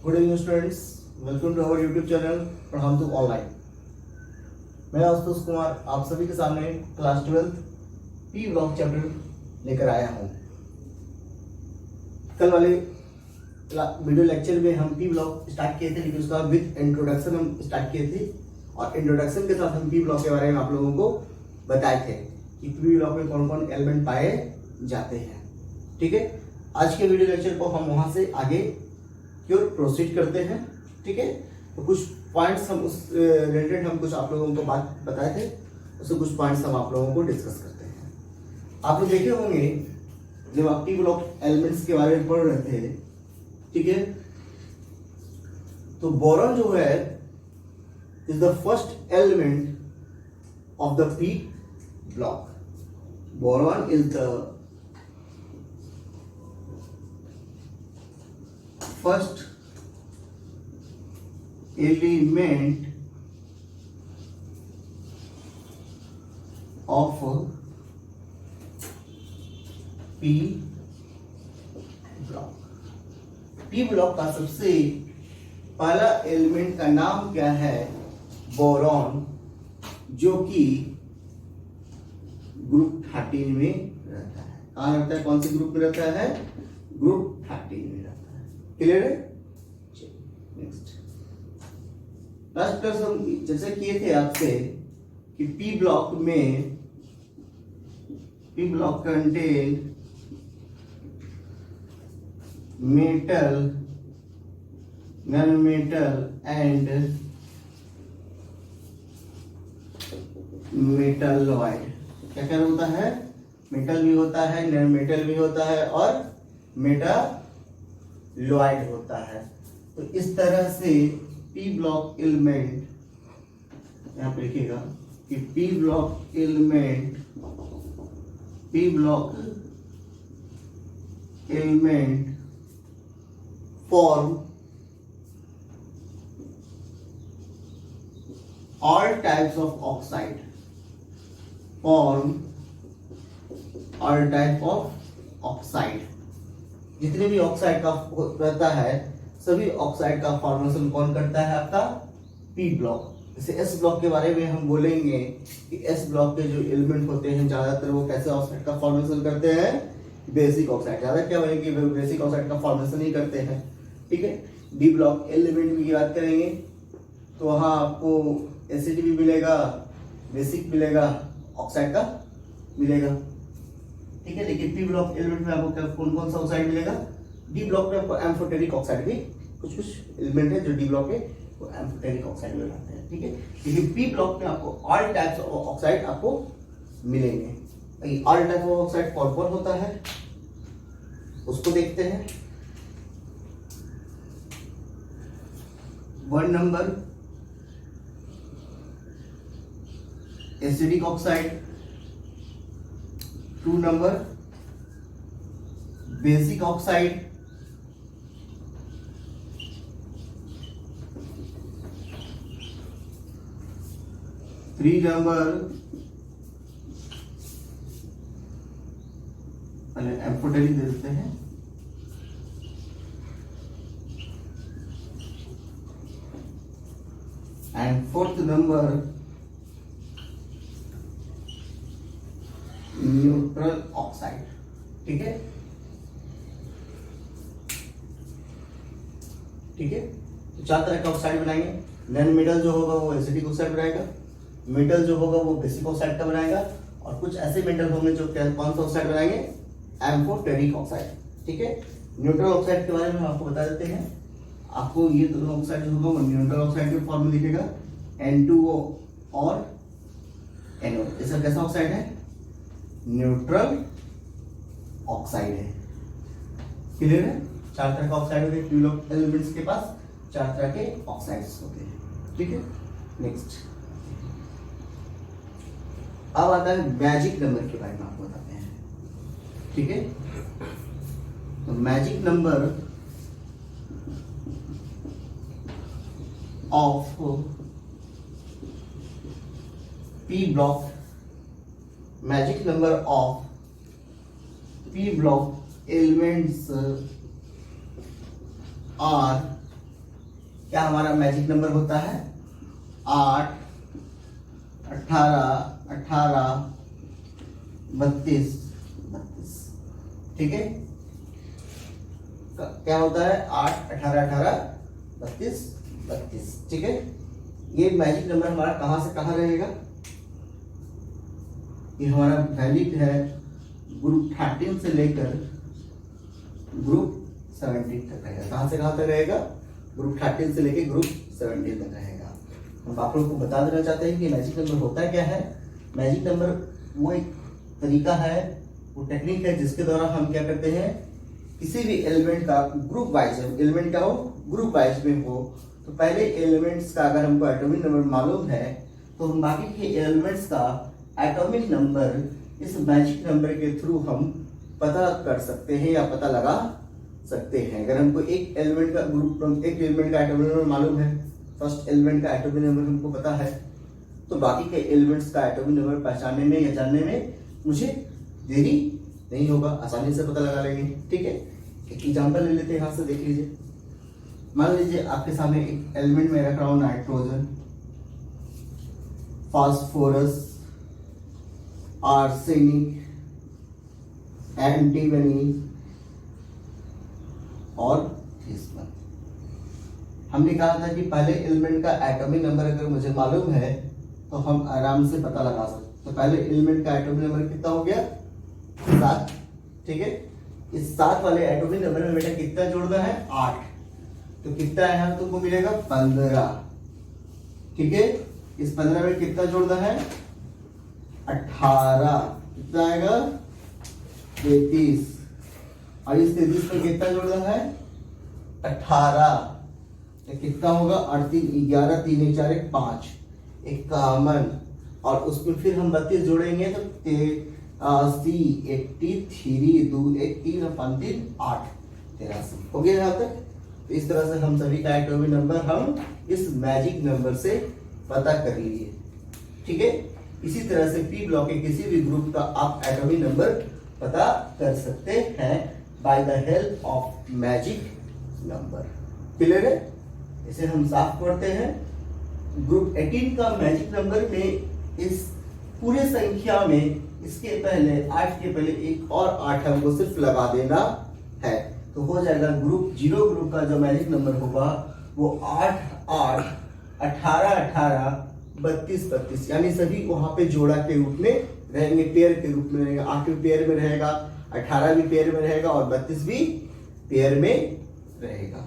Good evening students, welcome to our YouTube channel पढ़ाम तो online. मैं आशुतोष कुमार आप सभी के सामने क्लास 12 पी ब्लॉक चैप्टर लेकर आया हूँ। कल वाले वीडियो लेक्चर में हम पी ब्लॉक स्टार्ट किए थे, लेकिन उसका विद इंट्रोडक्शन हम स्टार्ट किए थे और इंट्रोडक्शन के साथ हम पी ब्लॉक के बारे में आप लोगों को बताए थे कि पी ब्लॉक में कौन कौन एलिमेंट पाए जाते हैं। ठीक है, आज के वीडियो लेक्चर को हम वहां से आगे की ओर प्रोसीड करते हैं। ठीक है, तो कुछ पॉइंट्स हम उस रिलेटेड हम कुछ आप लोगों को बात बताए थे, उससे कुछ पॉइंट्स हम आप लोगों को डिस्कस करते हैं। आप लोग देखे होंगे जब आप पी ब्लॉक एलिमेंट्स के बारे में पढ़ रहे थे, ठीक है, तो बोरॉन जो है is the first element of the P block. Boron is the first element of P block. P block का सबसे पहला एलिमेंट का नाम क्या है? बोरॉन, जो कि ग्रुप 13 में रहता है। कहाँ रहता है? कौन से ग्रुप में रहता है? ग्रुप 13 में रहता है। क्लियर है? नेक्स्ट लास्ट क्लास हम चर्चा किए थे आपसे कि P block contain metal, non metal and metalloid. क्या क्या होता है? मेटल भी होता है, नॉन मेटल भी होता है और मेटालॉइड होता है। तो इस तरह से पी ब्लॉक एलिमेंट, यहां पे लिखिएगा कि P block element form all types of oxide, जितने भी ऑक्साइड का रहता है, सभी ऑक्साइड का फॉर्मेशन कौन करता है? आपका पी ब्लॉक। जैसे एस ब्लॉक के बारे में हम बोलेंगे कि एस ब्लॉक के जो एलिमेंट होते हैं ज्यादातर वो कैसे ऑक्साइड का फॉर्मेशन करते हैं? Basic oxide. ज्यादा क्या बोलेंगे? बेसिक ऑक्साइड का फॉर्मेशन ही करते हैं। ठीक है, डी ब्लॉक एलिमेंट की बात करेंगे तो वहां आपको एसिड भी मिलेगा, बेसिक मिलेगा, ऑक्साइड का मिलेगा। ठीक है, लेकिन पी ब्लॉक एलिमेंट में आपको कौन कौन सा ऑक्साइड मिलेगा? डी ब्लॉक में आपको एम्फोटेरिक ऑक्साइड भी कुछ एलिमेंट है जो डी ब्लॉक में वो एम्फोटेरिक ऑक्साइड में रहते हैं। ठीक है, लेकिन पी ब्लॉक में आपको ऑल टाइप्स ऑफ ऑक्साइड आपको मिलेंगे। ऑल टाइप ऑफ ऑक्साइड कौन कौन होता है उसको देखते हैं। 1 number acidic oxide, 2 number basic oxide, 3 number amphoteric दे देते हैं, and 4th number neutral oxide. ठीक है, ठीक है, तो 4 तरह का ऑक्साइड बनाएंगे। नॉन मेटल जो होगा वो एसिडिक ऑक्साइड बनाएगा, मेटल जो होगा वो बेसिक ऑक्साइड का बनाएगा, और कुछ ऐसे मेटल होंगे जो कौन सा ऑक्साइड बनाएंगे? Amphoteric oxide. ठीक है, न्यूट्रल ऑक्साइड के बारे में हम आपको बता देते हैं। आपको ये दोनों ऑक्साइड जो होगा वो न्यूट्रल ऑक्साइड के फॉर्म में दिखेगा, N2O और NO। इसका कैसा ऑक्साइड है? न्यूट्रल ऑक्साइड है। क्लियर है? 4 तरह का ऑक्साइड होते हैं पी ब्लॉक एलिमेंट्स के पास, 4 तरह के ऑक्साइड्स होते हैं। ठीक है, नेक्स्ट अब आता है मैजिक नंबर के बारे में आपको बताते हैं। ठीक है, तो magic number of P block, magic number of P block elements are क्या हमारा मैजिक नंबर होता है 8, 18, 18, 32, 32। ठीक है, क्या होता है 8, 18, 18, 32, 32। ठीक है, ये मैजिक नंबर हमारा कहां से कहां रहेगा, ये हमारा वैलिड है ग्रुप 13 से लेकर ग्रुप 17 तक रहेगा। कहां से कहां तक रहेगा, ग्रुप 13 से लेकर ग्रुप 17 तक रहेगा। हम आप लोगों को बता देना चाहते हैं कि मैजिक नंबर होता क्या है। मैजिक नंबर वो एक तरीका है, वो टेक्निक है जिसके द्वारा हम क्या करते हैं, किसी भी एलिमेंट का ग्रुप वाइज, एलिमेंट का हो ग्रुप वाइज में हो, तो पहले एलिमेंट्स का अगर हमको एटॉमिक नंबर मालूम है तो हम बाकी के एलिमेंट्स का एटॉमिक नंबर इस मैजिक नंबर के थ्रू हम पता कर सकते हैं या पता लगा सकते हैं। अगर हमको एक एलिमेंट का ग्रुप, एक एलिमेंट का एटॉमिक नंबर मालूम है, फर्स्ट एलिमेंट का एटॉमिक नंबर हमको पता है, तो बाकी के एलिमेंट्स का एटॉमिक नंबर पहचानने में या जानने में मुझे देरी नहीं होगा, आसानी से पता लगा लेंगे। ठीक है, एक एग्जांपल ले लेते हैं, यहां से देख लीजिए। मान लीजिए आपके सामने एक एलिमेंट में रख रहा हूं नाइट्रोजन, फास्फोरस, आर्सेनिक, एंटीमनी और बिस्मथ। हमने कहा था कि पहले एलिमेंट का एटॉमिक नंबर अगर मुझे मालूम है तो हम आराम से पता लगा सकते। तो पहले एलिमेंट का एटॉमिक नंबर कितना हो गया, 7। ठीक है, इस 7 वाले एटॉमिक नंबर में बेटा कितना जोड़ना है, 8। तो कितना है तुमको मिलेगा 15। ठीक है, इस 15 में कितना जोड़ना है, 18। कितना आएगा 33। और इस 33 में कितना जोड़ना है 18, तो कितना होगा 8, 3, 11, 3, 1, 4, 1, 5, 51। और उसमें फिर हम 32 जोड़ेंगे तो 83, 83, 2, 1, 3 और 5, 3, 8, 83 हो गया यहाँ तक। तो इस तरह से हम सभी का एटॉमिक नंबर हम इस मैजिक नंबर से पता कर लिए। ठीक है, इसी तरह से पी ब्लॉक के किसी भी ग्रुप का आप एटॉमिक नंबर पता कर सकते हैं by the help of magic number. Clear है, इसे हम साफ करते हैं। ग्रुप 18 का मैजिक नंबर में इस पूरे संख्या में इसके पहले 8 के पहले एक और 8 हमको सिर्फ लगा देना है, तो हो जाएगा ग्रुप 0 ग्रुप का जो मैजिक नंबर होगा वो 8, 8, 18, 18, 32, 32, यानी सभी वहां पे जोड़ा के रूप में रहेंगे, पेयर के रूप में रहेगा। 8 भी पेयर में रहेगा, 18 भी पेयर में रहेगा और 32 भी पेयर में रहेगा।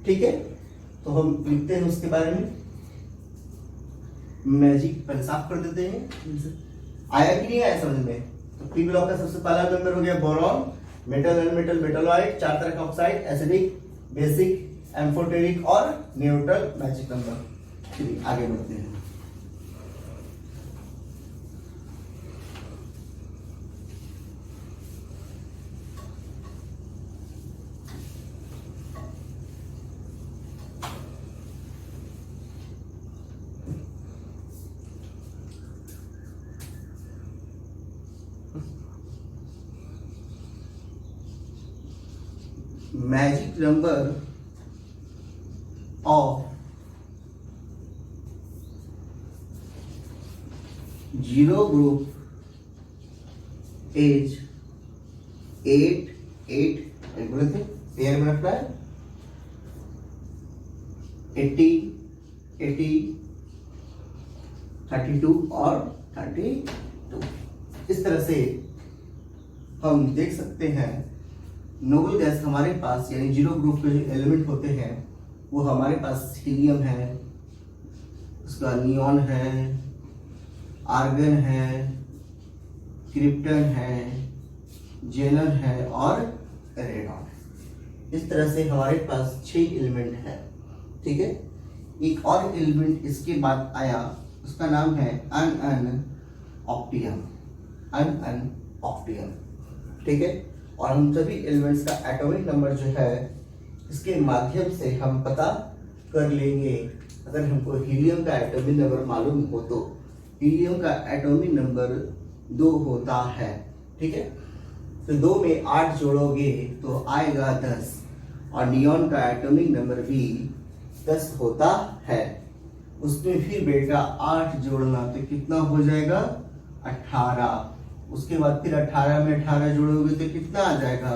ठीक है, तो हम लिखते हैं उसके बारे में। मैजिक पहले साफ कर देते हैं, आया कि नहीं आया समझ में। तो पी ब्लॉक का सबसे पहला नंबर हो गया boron, metal and metal metalloid, 4 तरह का ऑक्साइड, एसिडिक, बेसिक, एम्फोटेरिक और न्यूट्रल मैजिक नंबर। चलिए आगे बढ़ते हैं। Magic number of 0 group as 8, 8 बोले थे, पेयर में रखना है 80, 80, 32 और 32। इस तरह से हम देख सकते हैं नोबल गैस हमारे पास, यानी 0 ग्रुप के जो एलिमेंट होते हैं वो हमारे पास हीलियम है, उसका नियॉन है, आर्गन है, क्रिप्टन है, जेनन है और रेडॉन है। इस तरह से हमारे पास 6 एलिमेंट है। ठीक है, एक और एलिमेंट इसके बाद आया, उसका नाम है अन ऑक्टियम, अन ऑक्टियम। ठीक है, और हम सभी एलिमेंट्स का एटॉमिक नंबर जो है इसके माध्यम से हम पता कर लेंगे। अगर हमको हीलियम का एटॉमिक नंबर मालूम हो तो हीलियम का एटॉमिक नंबर 2 होता है। ठीक है, तो 2 में 8 जोड़ोगे तो आएगा 10, और नियॉन का एटॉमिक नंबर भी 10 होता है, उसमें फिर बेटा 8 जोड़ना तो कितना हो जाएगा 18। उसके बाद फिर 18 में 18 जोड़ोगे तो कितना आ जाएगा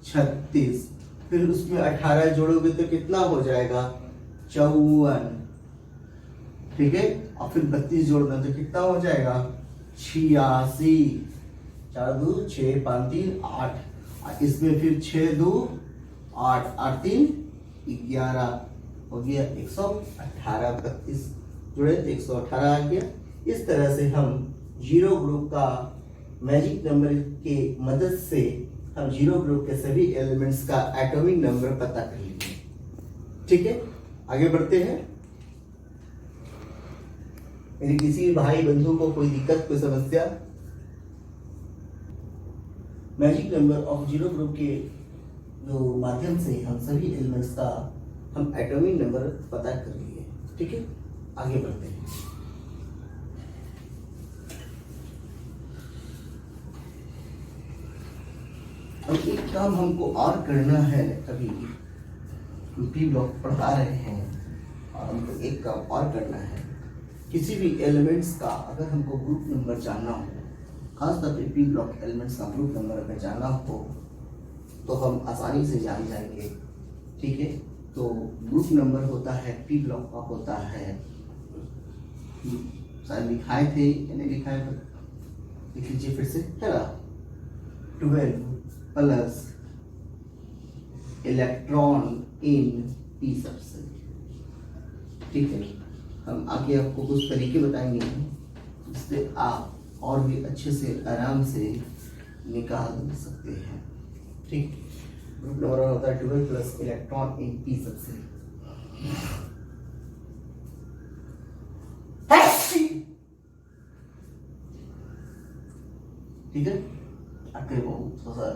36। फिर उसमें 18 जोड़ोगे तो कितना हो जाएगा 54। ठीक है, और फिर 32 जोड़ना तो कितना हो जाएगा 86। 4 2 6 5 3 8। इसमें फिर 6 2 8 8 3 11 हो गया 118। 32 जुड़े तो 118 आ गया। इस तरह से हम जीरो ग्रुप का मैजिक नंबर के मदद से हम जीरो ग्रुप के सभी एलिमेंट्स का एटॉमिक नंबर पता कर लेंगे। ठीक है, आगे बढ़ते हैं। यदि किसी भाई बंधु को कोई दिक्कत कोई समस्या, magic number of zero group के जो माध्यम से हम सभी एलिमेंट्स का हम एटॉमिक नंबर पता कर लिए। ठीक है, आगे बढ़ते हैं। अब एक काम हमको और करना है, अभी हम पी ब्लॉक पढ़ा रहे हैं और हमको एक काम और करना है। किसी भी एलिमेंट्स का अगर हमको ग्रुप नंबर जानना हो, खासतौर पे पी ब्लॉक एलिमेंट्स का ग्रुप नंबर अगर जानना हो तो हम आसानी से जान जाएंगे। ठीक है, तो ग्रुप नंबर होता है पी ब्लॉक का होता है, शायद लिखाए थे या नहीं लिखाए, लिख लीजिए फिर से, है ना, 12 प्लस इलेक्ट्रॉन इन पी सबसे। ठीक है, हम आगे आपको कुछ तरीके बताएंगे जिससे आप और भी अच्छे से आराम से निकाल सकते हैं। ठीक, ग्रुप नंबर होता है 12 प्लस इलेक्ट्रॉन इन पी सबसे। ठीक है, आखिर वो थोड़ा सा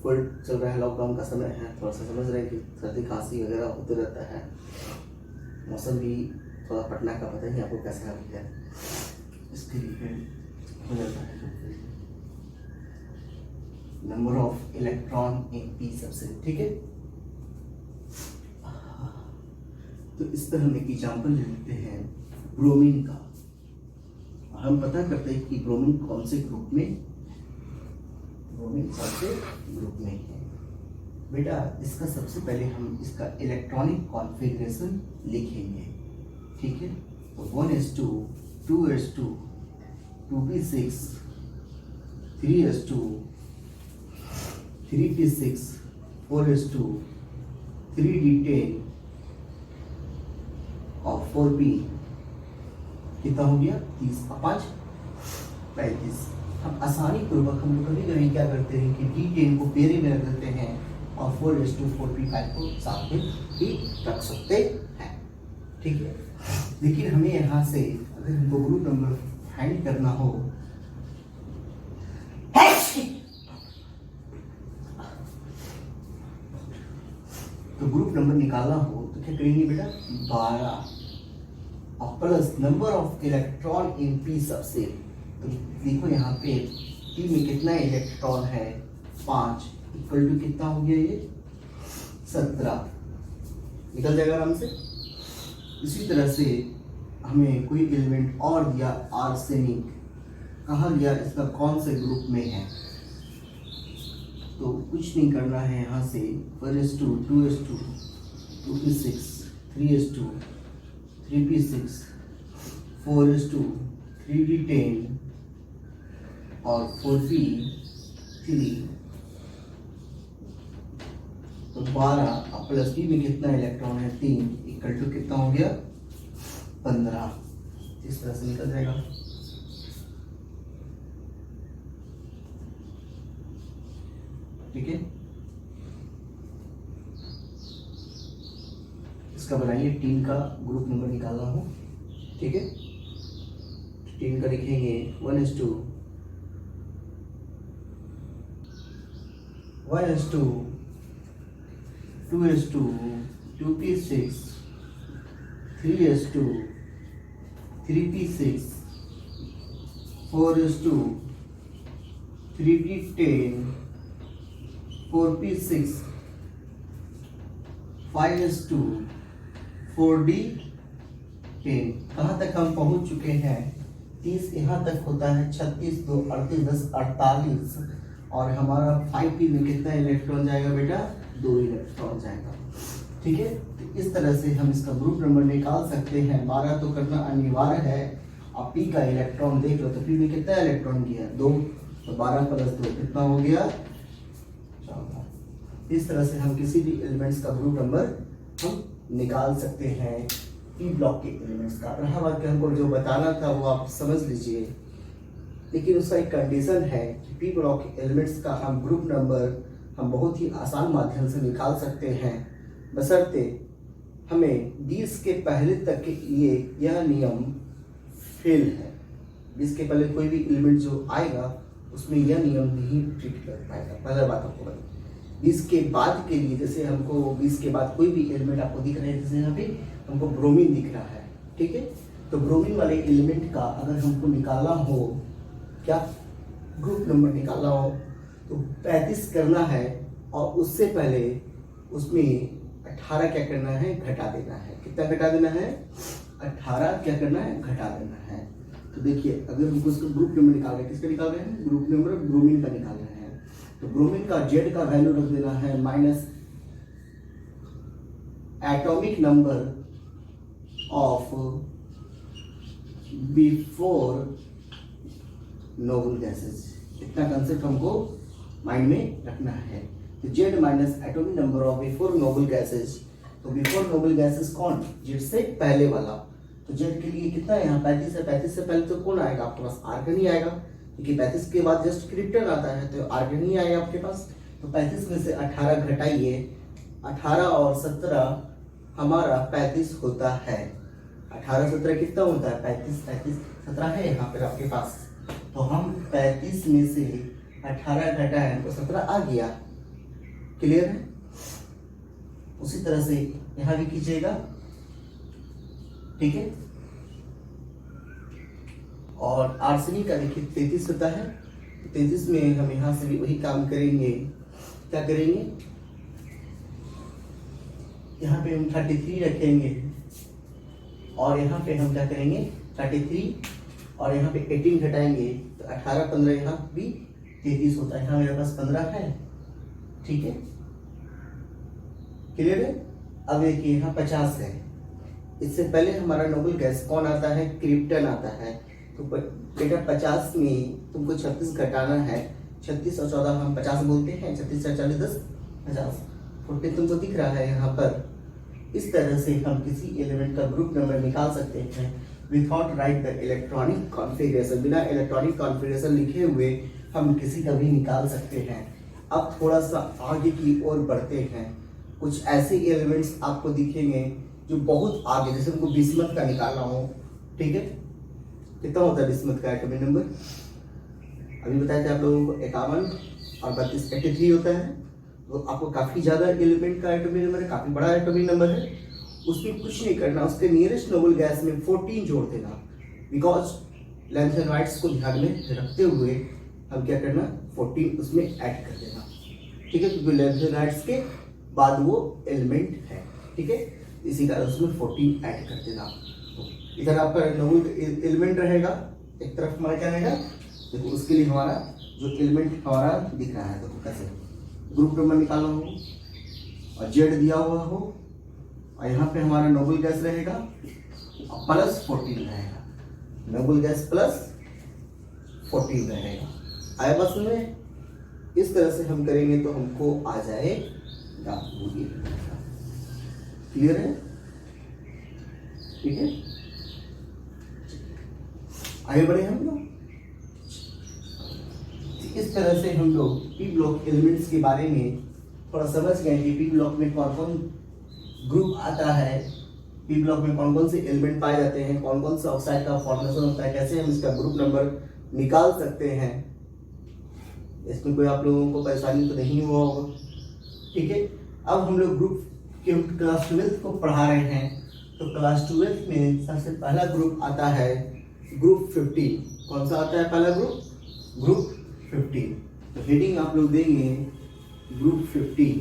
फुल चल रहा है, लॉकडाउन का समय है, थोड़ा सा समझ रहे हैं कि सर्दी खांसी वगैरह होते रहता है। मौसम भी थोड़ा पटना का पता ही आपको कैसा है, इसके लिए हो जाता है number of electron in P सबसे। ठीक है, तो इस पर हम एक एग्जाम्पल ले लेते हैं ब्रोमीन का। हम पता करते हैं कि ब्रोमीन कौन से ग्रुप में, ब्रोमीन कौन से ग्रुप में है। बेटा इसका सबसे पहले हम इसका इलेक्ट्रॉनिक कॉन्फ़िगरेशन लिखेंगे। ठीक है, तो 1s2 2s2 2p6 3s2 3p6 4s2 3d10 और 4p कितना हो गया 30 5 35। हम आसानी पूर्वक हम कभी कभी क्या करते हैं कि D10 को पेरे में रख देते हैं और 4s2 4p5 को साथ में भी रख सकते हैं। ठीक है, लेकिन हमें यहाँ से अगर हमको ग्रुप नंबर फाइंड करना हो तो ग्रुप नंबर निकालना हो तो क्या करेंगे बेटा 12 और plus number of electron in P सबसे। तो देखो यहाँ पे पी में कितना इलेक्ट्रॉन है 5 इक्वल टू कितना हो गया ये 17, निकल जाएगा आराम से। इसी तरह से हमें कोई एलिमेंट और दिया आर्सेनिक, कहा गया इसका कौन से ग्रुप में है, तो कुछ नहीं करना है, यहाँ से 1s2 2s2 2p6 3s2 3p6 4s2 3d10 और 4p3 तो 12 और प्लस p में कितना इलेक्ट्रॉन है 3 इक्वल टू कितना हो गया 15। इस तरह से निकल जाएगा। ठीक है, इसका बनाइए टीन का ग्रुप नंबर निकालना हो। ठीक है, टीन का लिखेंगे 1s2 2s2 2p6 3s2 3p6 4s2 3d10 4p6 5:4D 10। कहाँ तक हम पहुंच चुके हैं? 30 यहाँ तक होता है, 36, 2, 38, 10, 48 और हमारा 5P में कितना इलेक्ट्रॉन जाएगा बेटा? 2 इलेक्ट्रॉन जाएगा। ठीक है, तो इस तरह से हम इसका ग्रुप नंबर निकाल सकते हैं। 12 तो करना अनिवार्य है। अब P का इलेक्ट्रॉन देख लो तो P में कितना इलेक्ट्रॉन गया? 2, तो 12 + 2 कितना हो गया? 14। इस तरह से हम किसी भी एलिमेंट्स का ग्रुप नंबर हम निकाल सकते हैं पी ब्लॉक के एलिमेंट्स का। रहा बात कि हमको जो बताना था वो आप समझ लीजिए, लेकिन उसका एक कंडीशन है कि पी ब्लॉक के एलिमेंट्स का हम ग्रुप नंबर हम बहुत ही आसान माध्यम से निकाल सकते हैं, बशर्ते हमें 20 के पहले तक के लिए यह नियम फेल है। 20 के पहले कोई भी एलिमेंट जो आएगा उसमें यह नियम नहीं फिट कर पाएगा। पहला बात आपको बता, 20 के बाद के लिए, जैसे हमको 20 के बाद कोई भी एलिमेंट आपको दिख रहे हैं, जैसे यहाँ पे हमको ब्रोमीन दिख रहा है, ठीक है, तो ब्रोमीन वाले एलिमेंट का अगर हमको निकालना हो, क्या ग्रुप नंबर निकालना हो, तो 35 करना है और उससे पहले उसमें 18 क्या करना है? घटा देना है। कितना घटा देना है? 18 क्या करना है? घटा देना है। तो देखिए, अगर हमको उसका ग्रुप नंबर निकाल रहे हैं, किसका निकाल रहे हैं? ग्रुप नंबर ब्रोमीन का निकाल रहे हैं, तो ब्रोमीन का जेड का वैल्यू रख देना है minus atomic number of before noble gases. इतना कंसेप्ट हमको माइंड में रखना है। तो Z minus atomic number of before noble gases, तो बिफोर नोबल गैसेस कौन? जेड से पहले वाला। तो जेड के लिए कितना है यहाँ? 35 है। 35 से पहले तो कौन आएगा आपके पास? आर्गन ही आएगा, क्योंकि 35 के बाद जस्ट क्रिप्टन आता है, तो आर्गन ही आएगा आपके पास। तो 35 में से 18 घटाइए, 18 और 17 हमारा 35 होता है। 18 17 कितना होता है? 35। 35 17 है यहाँ पर आपके पास, तो हम 35 में से 18 घटाएं तो 17 आ गया। क्लियर है? उसी तरह से यहाँ भी कीजिएगा, ठीक है। और आर्सेनिक का देखिए 33 होता है, 33 में हम यहाँ से भी वही काम करेंगे। क्या करेंगे? यहाँ पे हम 33 रखेंगे और यहाँ पे हम क्या करेंगे? 33 और यहाँ पे 18 घटाएंगे तो 18 15 यहाँ भी 33 होता है। यहाँ मेरे पास 15 है, ठीक है, क्लियर है। अब देखिए यहाँ 50 है। इससे पहले हमारा नोबल गैस कौन आता है? क्रिप्टन आता है। तो बेटा 50 में तुमको 36 घटाना है। 36 और 14 हम 50 बोलते हैं। 36 और 40 10 50, 40 तुमको दिख रहा है यहाँ पर। इस तरह से हम किसी एलिमेंट का ग्रुप नंबर निकाल सकते हैं without right the electronic configuration. बिना इलेक्ट्रॉनिक कॉन्फ़िगरेशन लिखे हुए हम किसी का भी निकाल सकते हैं। अब थोड़ा सा आगे की ओर बढ़ते हैं। कुछ ऐसे एलिमेंट्स आपको दिखेंगे जो बहुत आगे, जैसे हमको बिस्मथ का निकालना हो, ठीक है, कितना होता है बिस्मथ का एटॉमिक नंबर? अभी बताया था आप लोगों को 51 और 32 83 होता है। तो आपको काफी ज्यादा एलिमेंट का एटॉमिक नंबर है, काफी बड़ा एटॉमिक नंबर है। उसमें कुछ नहीं करना, उसके नियरेस्ट नोबल गैस में 14 जोड़ देना। बिकॉज लेंथ एंड राइट्स को ध्यान में रखते हुए हम क्या करना? 14 उसमें ऐड कर देना, ठीक है, क्योंकि लेंथ एंड राइट्स के बाद वो एलिमेंट है, ठीक है, इसी कारण उसमें 14 ऐड कर देना। तो इधर आपका नोबल एलिमेंट रहेगा, एक तरफ हमारा क्या रहेगा? देखो उसके लिए हमारा जो एलिमेंट हमारा दिख रहा है, देखो कैसे ग्रुप नंबर निकालना हो और जेड दिया हुआ हो और यहाँ पे हमारा नोबल गैस रहेगा प्लस 14 रहेगा। नोबल गैस प्लस 14 रहेगा। आया बात में? इस तरह से हम करेंगे तो हमको आ जाएगा। क्लियर है? ठीक है, आगे बढ़े हम लोग। इस तरह से हम लोग पी ब्लॉक एलिमेंट्स के बारे में थोड़ा समझ गए कि पी ब्लॉक में कौन कौन ग्रुप आता है, पी ब्लॉक में कौन कौन से एलिमेंट पाए जाते हैं, कौन कौन सा ऑक्साइड का फॉर्मेशन होता है, कैसे हम इसका ग्रुप नंबर निकाल सकते हैं। इसमें कोई आप लोगों को परेशानी तो नहीं हुआ होगा, ठीक है। अब हम लोग ग्रुप के क्लास 12 को पढ़ा रहे हैं, तो क्लास 12 में सबसे पहला ग्रुप आता है ग्रुप 15। कौन सा आता है पहला ग्रुप? ग्रुप 15। तो हेडिंग आप लोग देंगे ग्रुप 15।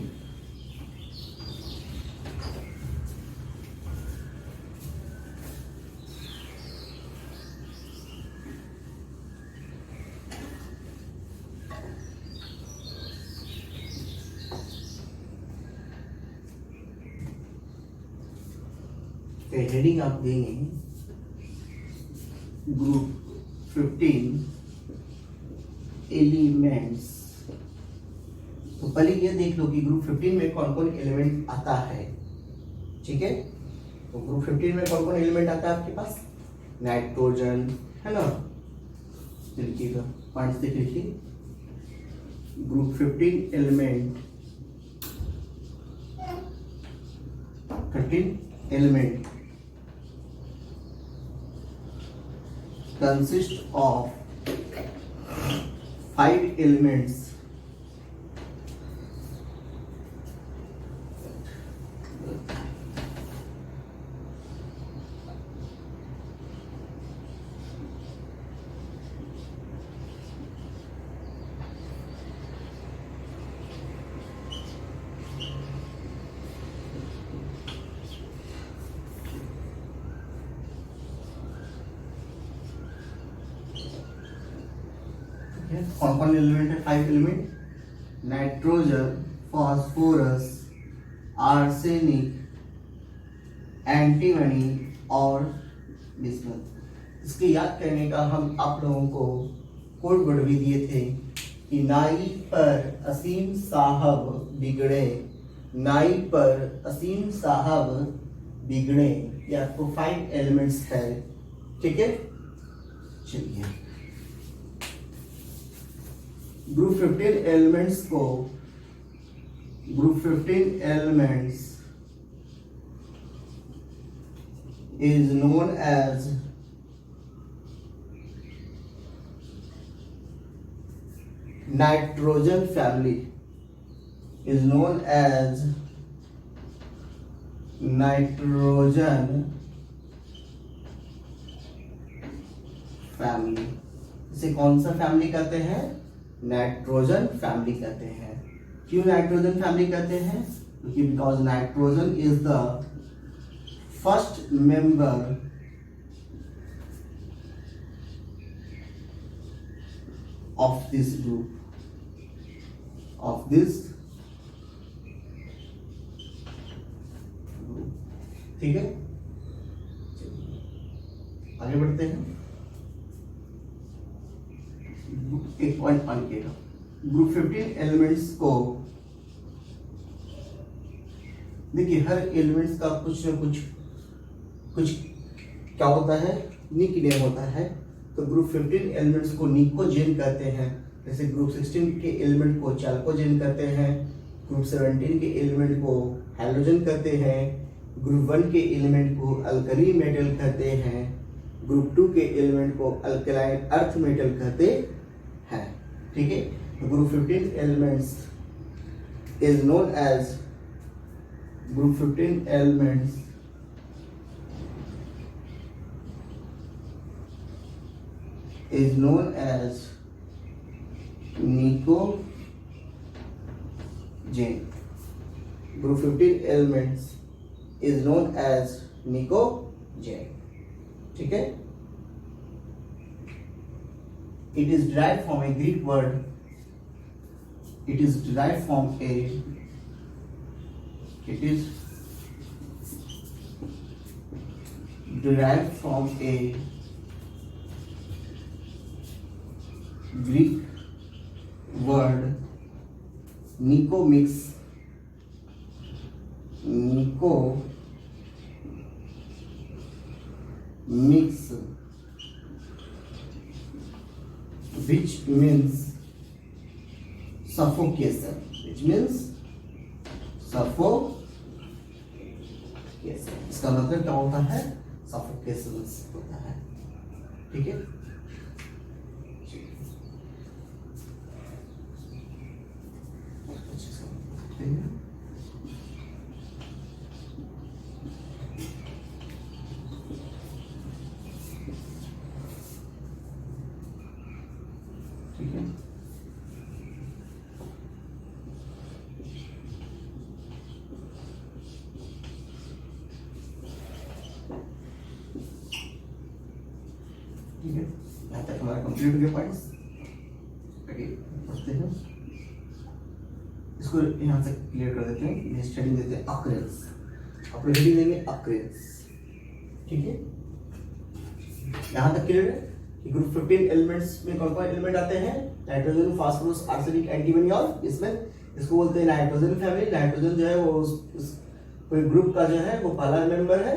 इसका हेडिंग आप देंगे ग्रुप 15 एलिमेंट्स। तो पहले ये देख लो कि ग्रुप 15 में कौन कौन एलिमेंट आता है। ठीक है, तो ग्रुप 15 में कौन कौन एलिमेंट आता है आपके पास? नाइट्रोजन है ना, लिखिएगा 5 से लिखिए। Group 15 element 13 element consist of 5 elements कौन कौन एलिमेंट है? 5 element, nitrogen, phosphorus, arsenic, antimony और बिस्मथ। इसके याद करने का हम आप लोगों को कोड वर्ड भी दिए थे कि नाई पर असीम साहब बिगड़े, नाई पर असीम साहब बिगड़े। ये आपको 5 एलिमेंट्स है। ठीक है, चलिए ग्रुप 15 एलिमेंट्स को, group 15 elements is known as nitrogen family, is known as nitrogen family। इसे कौन सा फैमिली कहते हैं? नाइट्रोजन फैमिली कहते हैं। क्यों नाइट्रोजन फैमिली कहते हैं? क्योंकि because nitrogen is the first member of this group, of this. ठीक है, आगे बढ़ते हैं। एक पॉइंट पाइएगा, ग्रुप 15 एलिमेंट्स को देखिए, हर एलिमेंट्स का कुछ न कुछ क्या होता है? निक नेम होता है। तो ग्रुप 15 एलिमेंट्स को निकोजेन कहते हैं। जैसे ग्रुप 16 के एलिमेंट को चाल्कोजेन कहते हैं, ग्रुप 17 के एलिमेंट को हैलोजन कहते हैं, ग्रुप 1 के एलिमेंट को अल्कली मेटल कहते हैं, ग्रुप 2 के एलिमेंट को अल्कलाइन अर्थ मेटल कहते हैं। ठीक है, group 15 elements is known as, group 15 elements is known as nicogen। Group 15 elements is known as nicogen। ठीक है, it is derived from a Greek word, it is derived from a, it is derived from a Greek word Nicomix, which means suffocation, which means suffocation। इसका मतलब क्या होता है? suffocation होता है। ठीक है, ठीक है, ठीक है। यहाँ तक हमारा कंप्लीट हो गया पॉइंट्स। पढ़ते हैं, इसको यहाँ से क्लियर कर देते हैं। स्टडी देते हैं अक्रेंस, आप हेडिंग देंगे अक्रेंस। ठीक है, यहां तक क्लियर है कि ग्रुप 15 एलिमेंट्स में कौन कौन एलिमेंट आते हैं? नाइट्रोजन, फास्फोरस, आर्सेनिक, एंटीमनी और इसमें इसको बोलते हैं नाइट्रोजन फैमिली। नाइट्रोजन जो है वो कोई ग्रुप का जो है वो पहला मेंबर है,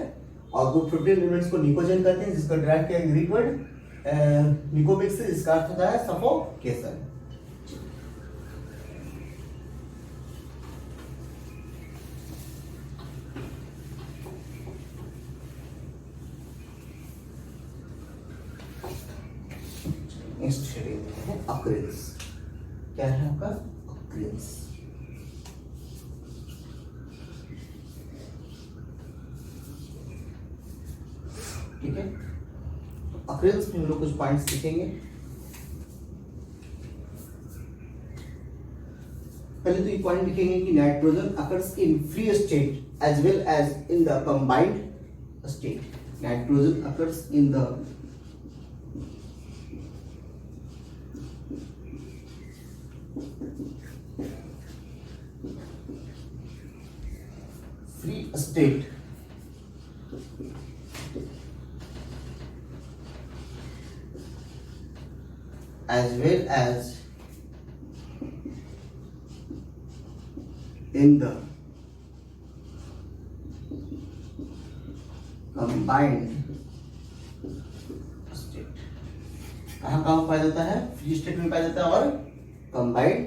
और ग्रुप 15 एलिमेंट्स को निकोजन कहते हैं, जिसका डायरेक्ट क्या ग्रीक वर्ड निकोबिक से, जिसका अर्थ होता है सफोकेशन। नेक्स्ट है अक्रेंस। क्या है आपका? अक्रेंस। ठीक है, तो अक्रेंस में हम लोग कुछ पॉइंट्स लिखेंगे। पहले तो ये पॉइंट लिखेंगे कि nitrogen occurs in free state as well as in the combined state. Nitrogen occurs in the free state as well as in the combined state। कहाँ कहाँ पाया जाता है? फ्री स्टेट में पाया जाता है और कंबाइंड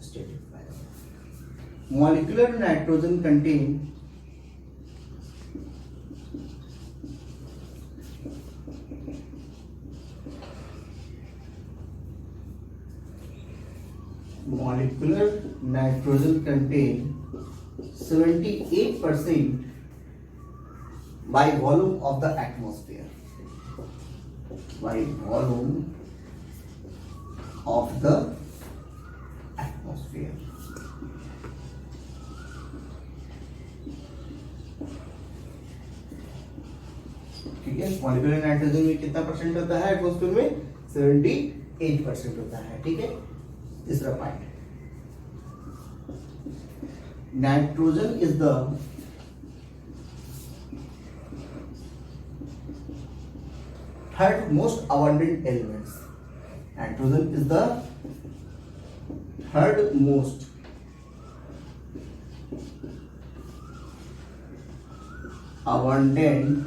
स्टेट में पाया जाता है। Molecular nitrogen contain molecular nitrogen contain 78% by volume of the atmosphere, by volume of the atmosphere। ठीक है, मॉलिक्यूलर नाइट्रोजन में कितना परसेंट होता है एटमॉस्फेयर में? 78% होता है। ठीक है, तीसरा point, nitrogen is the third most abundant elements. Nitrogen is the third most abundant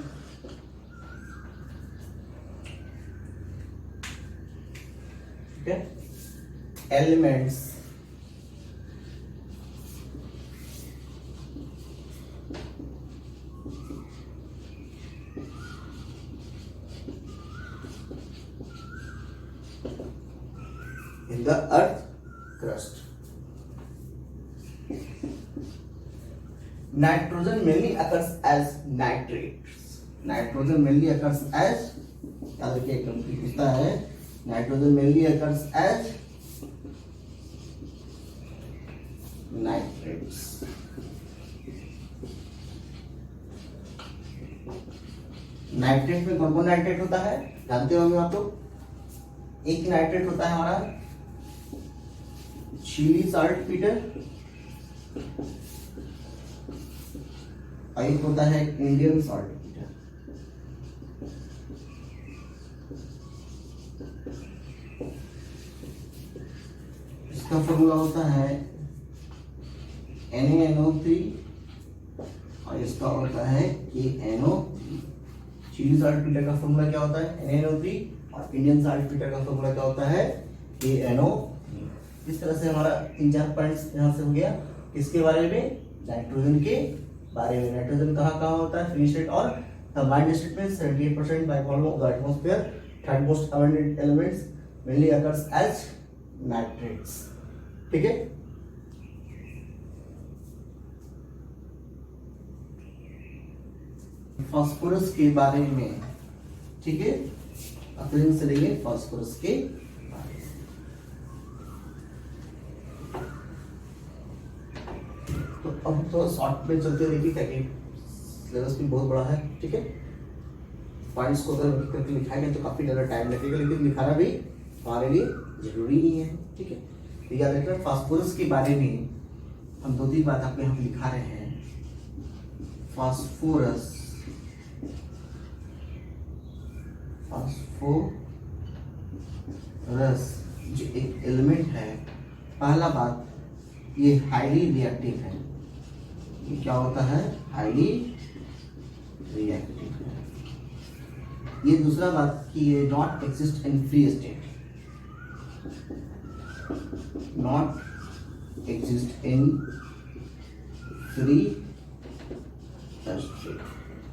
elements in the earth crust। Nitrogen mainly occurs as nitrates। Nitrogen mainly occurs as, याद रखिए एकदम पूछता है, nitrogen mainly occurs as nitrates। Nitrate में कौन कौन nitrate होता है जानते होंगे आप लोग। एक नाइट्रेट होता है हमारा चिली साल्ट पीटर, और एक होता है इंडियन साल्ट पीटर। इसका फॉर्मूला होता है NaNO3 और इसका होता है KNO3। चिली साल्ट पीटर का फॉर्मूला क्या होता है? NaNO3, और इंडियन साल्ट पीटर का फॉर्मूला क्या होता है? KNO3। इस तरह से हमारा 3-4 पॉइंट्स यहाँ से हो गया। किसके बारे में? नाइट्रोजन के बारे में। नाइट्रोजन कहाँ कहाँ होता है? फ्री स्टेट और कंबाइंड स्टेट में 78% by volume of the atmosphere. Third most abundant elements mainly occurs as nitrates. ठीक है, फास्फोरस के बारे में। ठीक है, अक्रेन से लेंगे फास्फोरस के बारे में। तो अब थोड़ा शॉर्ट में चलते देखिए, क्या कि सिलेबस भी बहुत बड़ा है। ठीक है, पॉइंट्स को अगर करके लिखाएंगे तो काफी ज्यादा टाइम लगेगा, लेकिन लिखाना भी हमारे लिए जरूरी ही है। ठीक है, तो याद रखना फास्फोरस के बारे में हम 2-3 बात आपको यहाँ पे लिखा रहे हैं। फास्फोरस फास्फोरस जो एक एलिमेंट है, पहला बात ये हाईली रिएक्टिव है। ये क्या होता है? हाईली रिएक्टिव है। ये दूसरा बात कि ये not exist in free state, not exist in free state.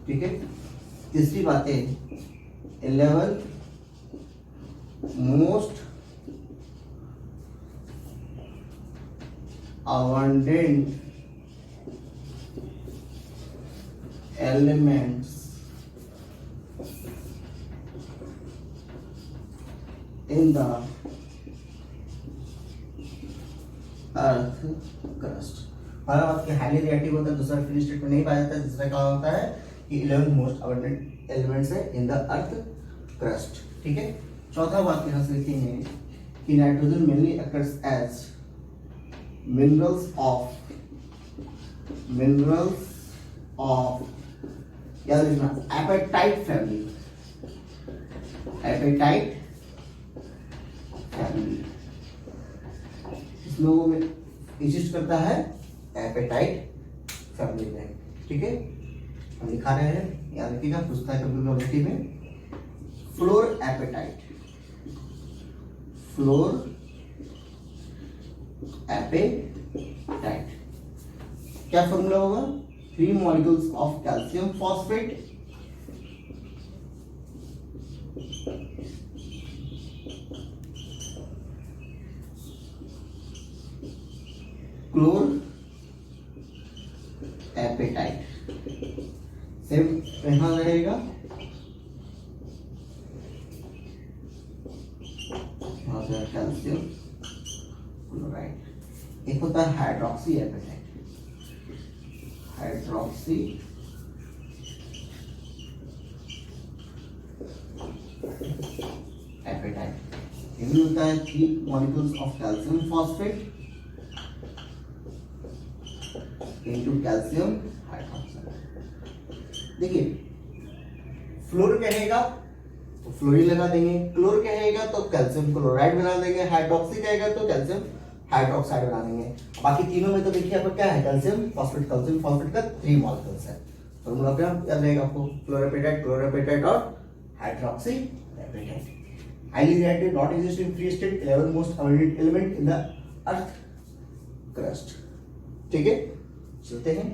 ठीक है। तीसरी बात है 11 most abundant elements in the earth crust. पहला बात कि हाईली रिएक्टिव होता है, दूसरा फ्री स्टेट में नहीं पाया जाता है, तीसरा क्या होता है कि 11 मोस्ट अबंडेंट एलिमेंट्स है इन द अर्थ क्रस्ट। ठीक है। चौथा बात यहाँ से लिखेंगे कि nitrogen mainly occurs as minerals of याद रखना एपेटाइट फैमिली, एपेटाइट फैमिली इस लोगों में एग्जिस्ट करता है, एपेटाइट फैमिली में। ठीक है। हम दिखा रहे हैं, याद रखिएगा, पूछता है कभी में फ्लोर एपेटाइट, फ्लोर एपेटाइट क्या फॉर्मूला होगा? 3 molecules of calcium phosphate chlorapatite. Same यहां रहेगा, कैल्शियम क्लोराइड। एक होता है हाइड्रोक्सी एपेटाइट, हाइड्रोक्सी एपेटाइट। ये भी होता है 3 molecules of calcium phosphate into calcium hydroxide. देखिए फ्लोर कहेगा तो फ्लोरीन लगा देंगे, क्लोर कहेगा तो कैल्शियम क्लोराइड बना देंगे, हाइड्रोक्सी कहेगा तो कैल्शियम हाइड्रोक्साइड बना देंगे। बाकी तीनों में तो देखिए आपको क्या है? कैल्शियम फॉस्फेट का 3 मॉलिक्यूल्स है। फॉर्मूला क्या याद रहेगा आपको? क्लोरोपेटाइट और hydroxy apatite. Highly reactive, not exist in free state, 11 most abundant element in the earth crust. ठीक है, चलते हैं।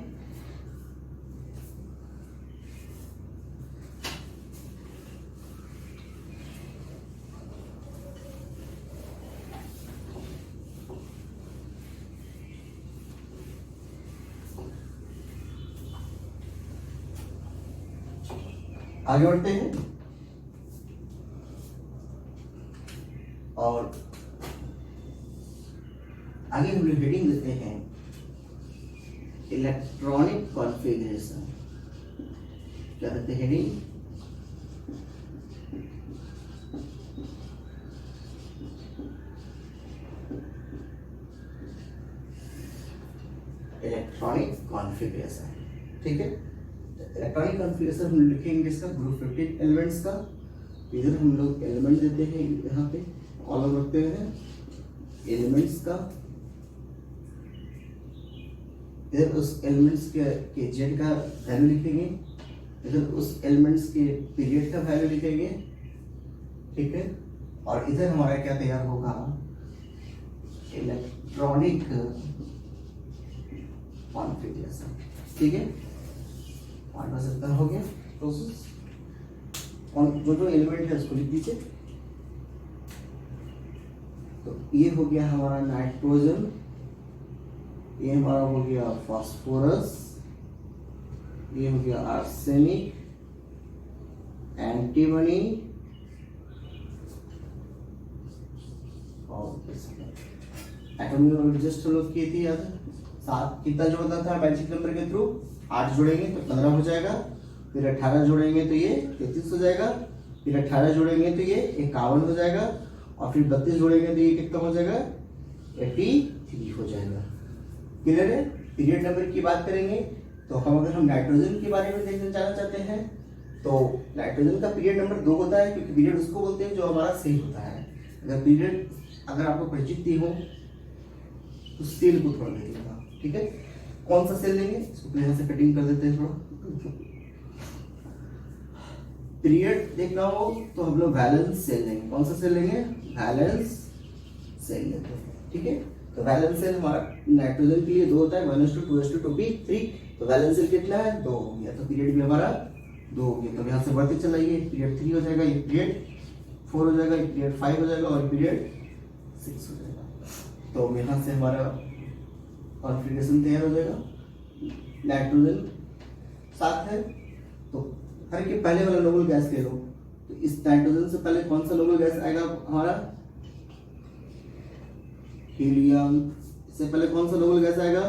आगे बढ़ते हैं और आगे हम लोग हेडिंग देते हैं इलेक्ट्रॉनिक कॉन्फ़िगरेशन। क्या देते हैं हेडिंग? Electronic configuration. ठीक है। इलेक्ट्रॉनिक कॉन्फ़िगरेशन हम लिखेंगे इसका ग्रुप 15 एलिमेंट्स का। इधर हम लोग एलिमेंट देते हैं, यहाँ पे कॉलम रखते हैं एलिमेंट्स का, इधर उस एलिमेंट्स के जेड का वैल्यू लिखेंगे, इधर उस एलिमेंट्स के पीरियड का वैल्यू लिखेंगे। ठीक है। और इधर हमारा क्या तैयार होगा? Electronic configuration. ठीक है। हो गया प्रोसेस। और जो एलिमेंट है उसको लिख दीजिए। तो ये हो गया हमारा नाइट्रोजन, ये हमारा हो गया फास्फोरस, ये हो गया आर्सेनिक, एंटीमनी और एटॉमिक जस्ट हम लोग किए थे याद? 7 कितना जोड़ना था मैजिक नंबर के थ्रू? 8 जोड़ेंगे तो 15 हो जाएगा, फिर 18 जोड़ेंगे तो ये 33 हो जाएगा, फिर 18 जोड़ेंगे तो ये 51 हो जाएगा, और फिर 32 जोड़ेंगे तो ये कितना हो जाएगा? 83 हो जाएगा। क्लियर है? पीरियड नंबर की बात करेंगे तो हम अगर हम नाइट्रोजन के बारे में देखना जानना चाहते हैं तो नाइट्रोजन का पीरियड नंबर 2 होता है, क्योंकि पीरियड उसको बोलते हैं जो हमारा सेल होता है। अगर पीरियड अगर आपको परिचित ही हो तो सेल को थोड़ा देखिएगा, ठीक है। कौन सा सेल लेंगे, इसको यहाँ से कटिंग कर देते हैं थोड़ा। पीरियड देखना हो तो हम लोग वैलेंस सेल लेंगे। कौन सा सेल लेंगे, वैलेंस सेल लेते हैं, ठीक है। तो वैलेंस सेल हमारा नाइट्रोजन के लिए 2 होता है, 1:2, 2:2, 2p3। तो वैलेंस सेल कितना है, 2 हो गया। तो पीरियड भी हमारा 2 हो गया। तो यहाँ से बढ़ते चलाइए, पीरियड 3 हो जाएगा, ये पीरियड 4 हो जाएगा, ये पीरियड 5 हो जाएगा और पीरियड 6 हो जाएगा। तो यहाँ से हमारा कॉन्फ़िगरेशन तैयार हो जाएगा। नाइट्रोजन 7 है, तो हर के पहले वाला नोबल गैस ले लो। तो इस नाइट्रोजन से पहले कौन सा नोबल गैस आएगा हमारा, हीलियम। इससे पहले कौन सा नोबल गैस आएगा,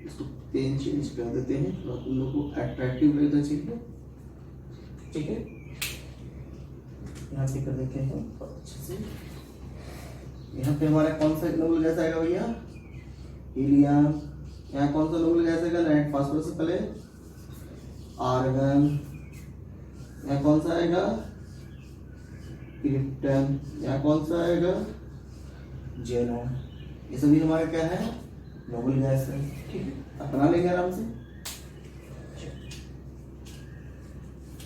इसको पेन चेंज कर देते हैं थोड़ा, तुम लोग को अट्रैक्टिव लगना चाहिए, ठीक है। यहाँ पे कर देते हैं बहुत अच्छे से। यहाँ पे हमारा कौन सा नोबल गैस आएगा भैया, हीलियम। यहाँ कौन सा नोबल गैस आएगा, नाइट फास्फोरस से पहले आर्गन। यहाँ कौन सा आएगा, क्रिप्टन। यहाँ कौन सा आएगा, जेनोन। ये सभी हमारा क्या है, नोबल गैस है, ठीक है। अपना लेंगे आराम से।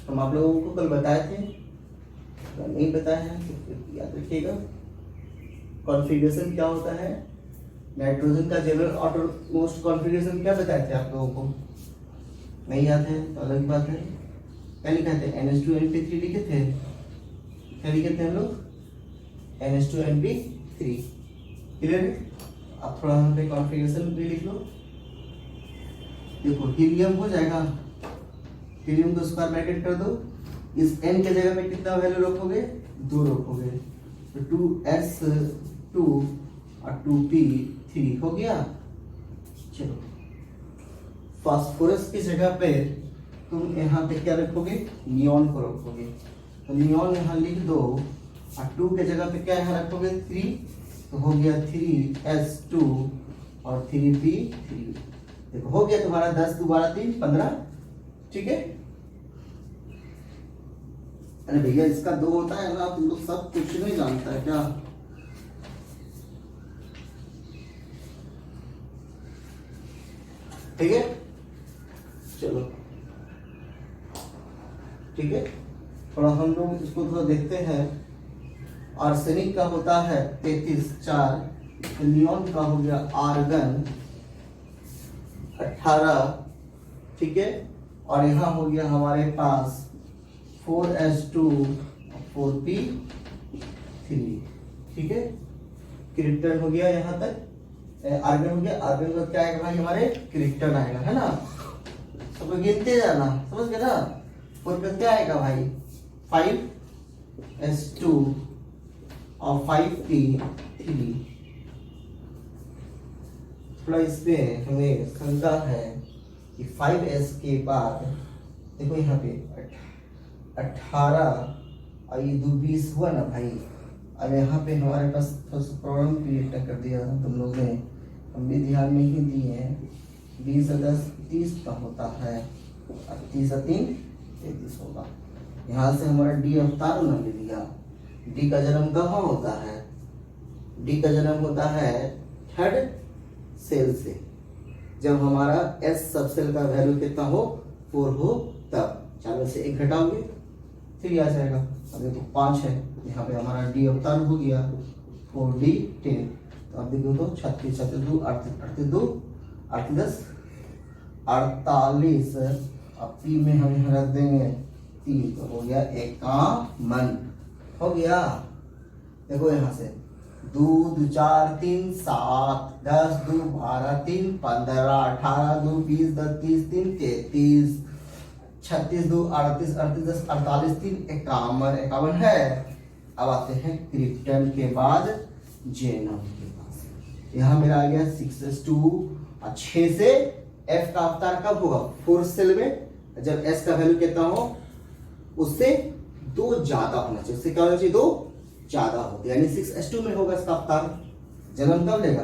हम आप लोगों को कल बताए थे, अगर नहीं बताया है तो फिर याद रखिएगा। कॉन्फ़िगरेशन क्या होता है, नाइट्रोजन का जनरल आउटरमोस्ट कॉन्फ़िगरेशन क्या बताए थे आप लोगों को, नहीं याद है तो अलग बात है। क्या लिखा थे, NH2NP3 लिखे थे। क्या लिखे थे हम लोग, NH2NP3, क्लियर है। अब थोड़ा यहाँ पे कॉन्फ़िगरेशन भी लिख लो। देखो हीलियम हो जाएगा, हीलियम को स्क्वायर ब्रैकेट कर दो। इस n के जगह पे कितना वैल्यू रखोगे, 2 रखोगे। तो 2s2 और 2p3 हो गया। चलो फास्फोरस की जगह पे तुम यहाँ पे क्या रखोगे, नियॉन को रखोगे। तो नियॉन यहाँ लिख दो और 2 के जगह पे क्या यहाँ रखोगे, 3। तो हो गया 3s2 और 3p3। देखो हो गया तुम्हारा 10 2 12 3 15, ठीक है। अरे भैया इसका 2 होता है ना, तुम लोग सब कुछ नहीं जानता है क्या। ठीक है, चलो ठीक है। थोड़ा हम लोग इसको थोड़ा देखते हैं। आर्सेनिक का होता है 33 4, नियॉन का हो गया आर्गन 18, ठीक है। और यहाँ हो गया हमारे पास 4s2 4p3, ठीक है। क्रिप्टन हो गया यहाँ तक, आर्गन हो गया। आर्गन का क्या आएगा भाई, हमारे क्रिप्टन आएगा, है ना। सबको गिनते जाना, समझ गए ना। 4 का क्या आएगा भाई, 5s2 और 5p3। थोड़ा इसमें हमें शंका है कि 5s के बाद देखो यहाँ पे 18 और ये 2 20 हुआ ना भाई। अब यहाँ पे हमारे पास प्रॉब्लम क्रिएट कर दिया तुम लोग ने, हम भी ध्यान नहीं दिए हैं। 20 और 10 30 का होता है, और 30 और 3 33 होगा। यहाँ से हमारा डी अवतार न ले लिया। डी का जन्म कहाँ होता है, डी का जन्म होता है थर्ड सेल से। जब हमारा एस सब सेल का वैल्यू कितना हो, 4 हो, तब 4 में से 1 घटाओगे 3 आ जाएगा। अब देखो 5 है, यहाँ पे हमारा डी अवतार हो गया 4d 10। तो अब देखो तो 36 36 2 38 2 8 10 48। अब पी में हम यहाँ रख देंगे 3, तो हो गया 51, हो गया। देखो यहाँ से 2 2 4 3 7 10 2 12 3 15 18 2 20 10 30 3 33 36 2 38 38 10 48 3 51 51 है। अब आते हैं क्रिप्टन के बाद जेनम के पास। यहाँ मेरा आ गया 6s2 और 6 से F का अवतार कब होगा, 4 सेल में। जब S का वैल्यू कितना हो, उससे 2 ज्यादा होना चाहिए। उससे क्या होना चाहिए, 2 ज्यादा होते, यानी 6s2 में होगा इसका अवतार। जन्म कब लेगा,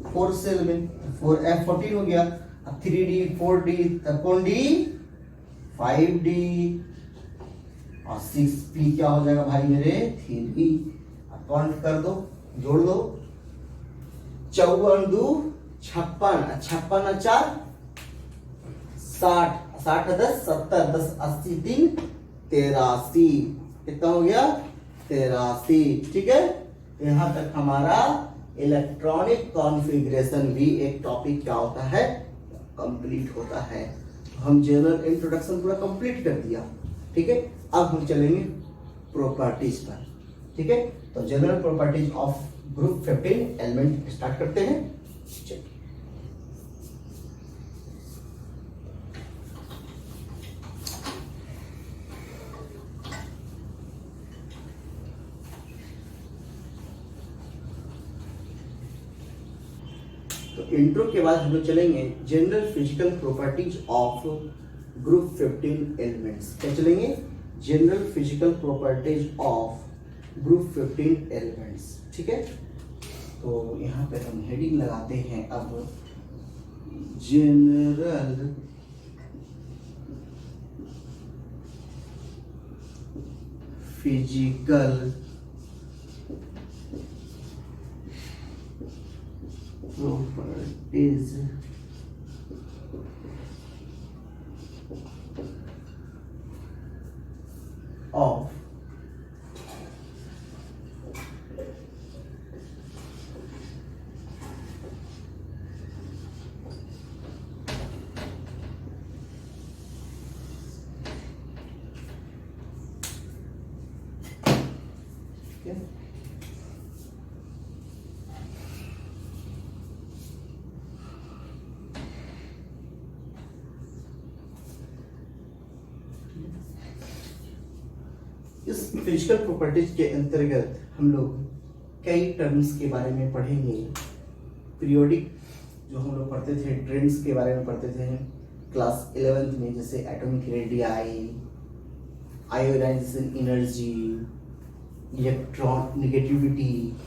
4 सेल में। 4f14 हो गया। अब 3D 4D तब कौन डी 5D और 6P क्या हो जाएगा भाई मेरे 3D। अब काउंट कर दो, जोड़ दो, 54 2 56, 56 4 60, 60 10 70, 10 80 3 83, कितना हो गया 83। ठीक है, यहां तक हमारा इलेक्ट्रॉनिक कॉन्फ़िगरेशन भी एक टॉपिक क्या होता है कंप्लीट होता है। हम जनरल इंट्रोडक्शन पूरा कंप्लीट कर दिया। ठीक है, अब हम चलेंगे प्रॉपर्टीज पर। ठीक है, तो general properties of group 15 element start करते हैं। चलिए, तो इंट्रो के बाद हम लोग चलेंगे general physical properties of group 15 elements. क्या चलेंगे general physical properties of group 15 elements. ठीक है, तो यहाँ पे हम हेडिंग लगाते हैं अब जनरल फिजिकल properties of इस फिजिकल प्रॉपर्टीज के अंतर्गत हम लोग कई टर्म्स के बारे में पढ़ेंगे। पीरियोडिक जो हम लोग पढ़ते थे, ट्रेंड्स के बारे में पढ़ते थे क्लास 11th में, जैसे atomic radii, ionisation energy, electron negativity,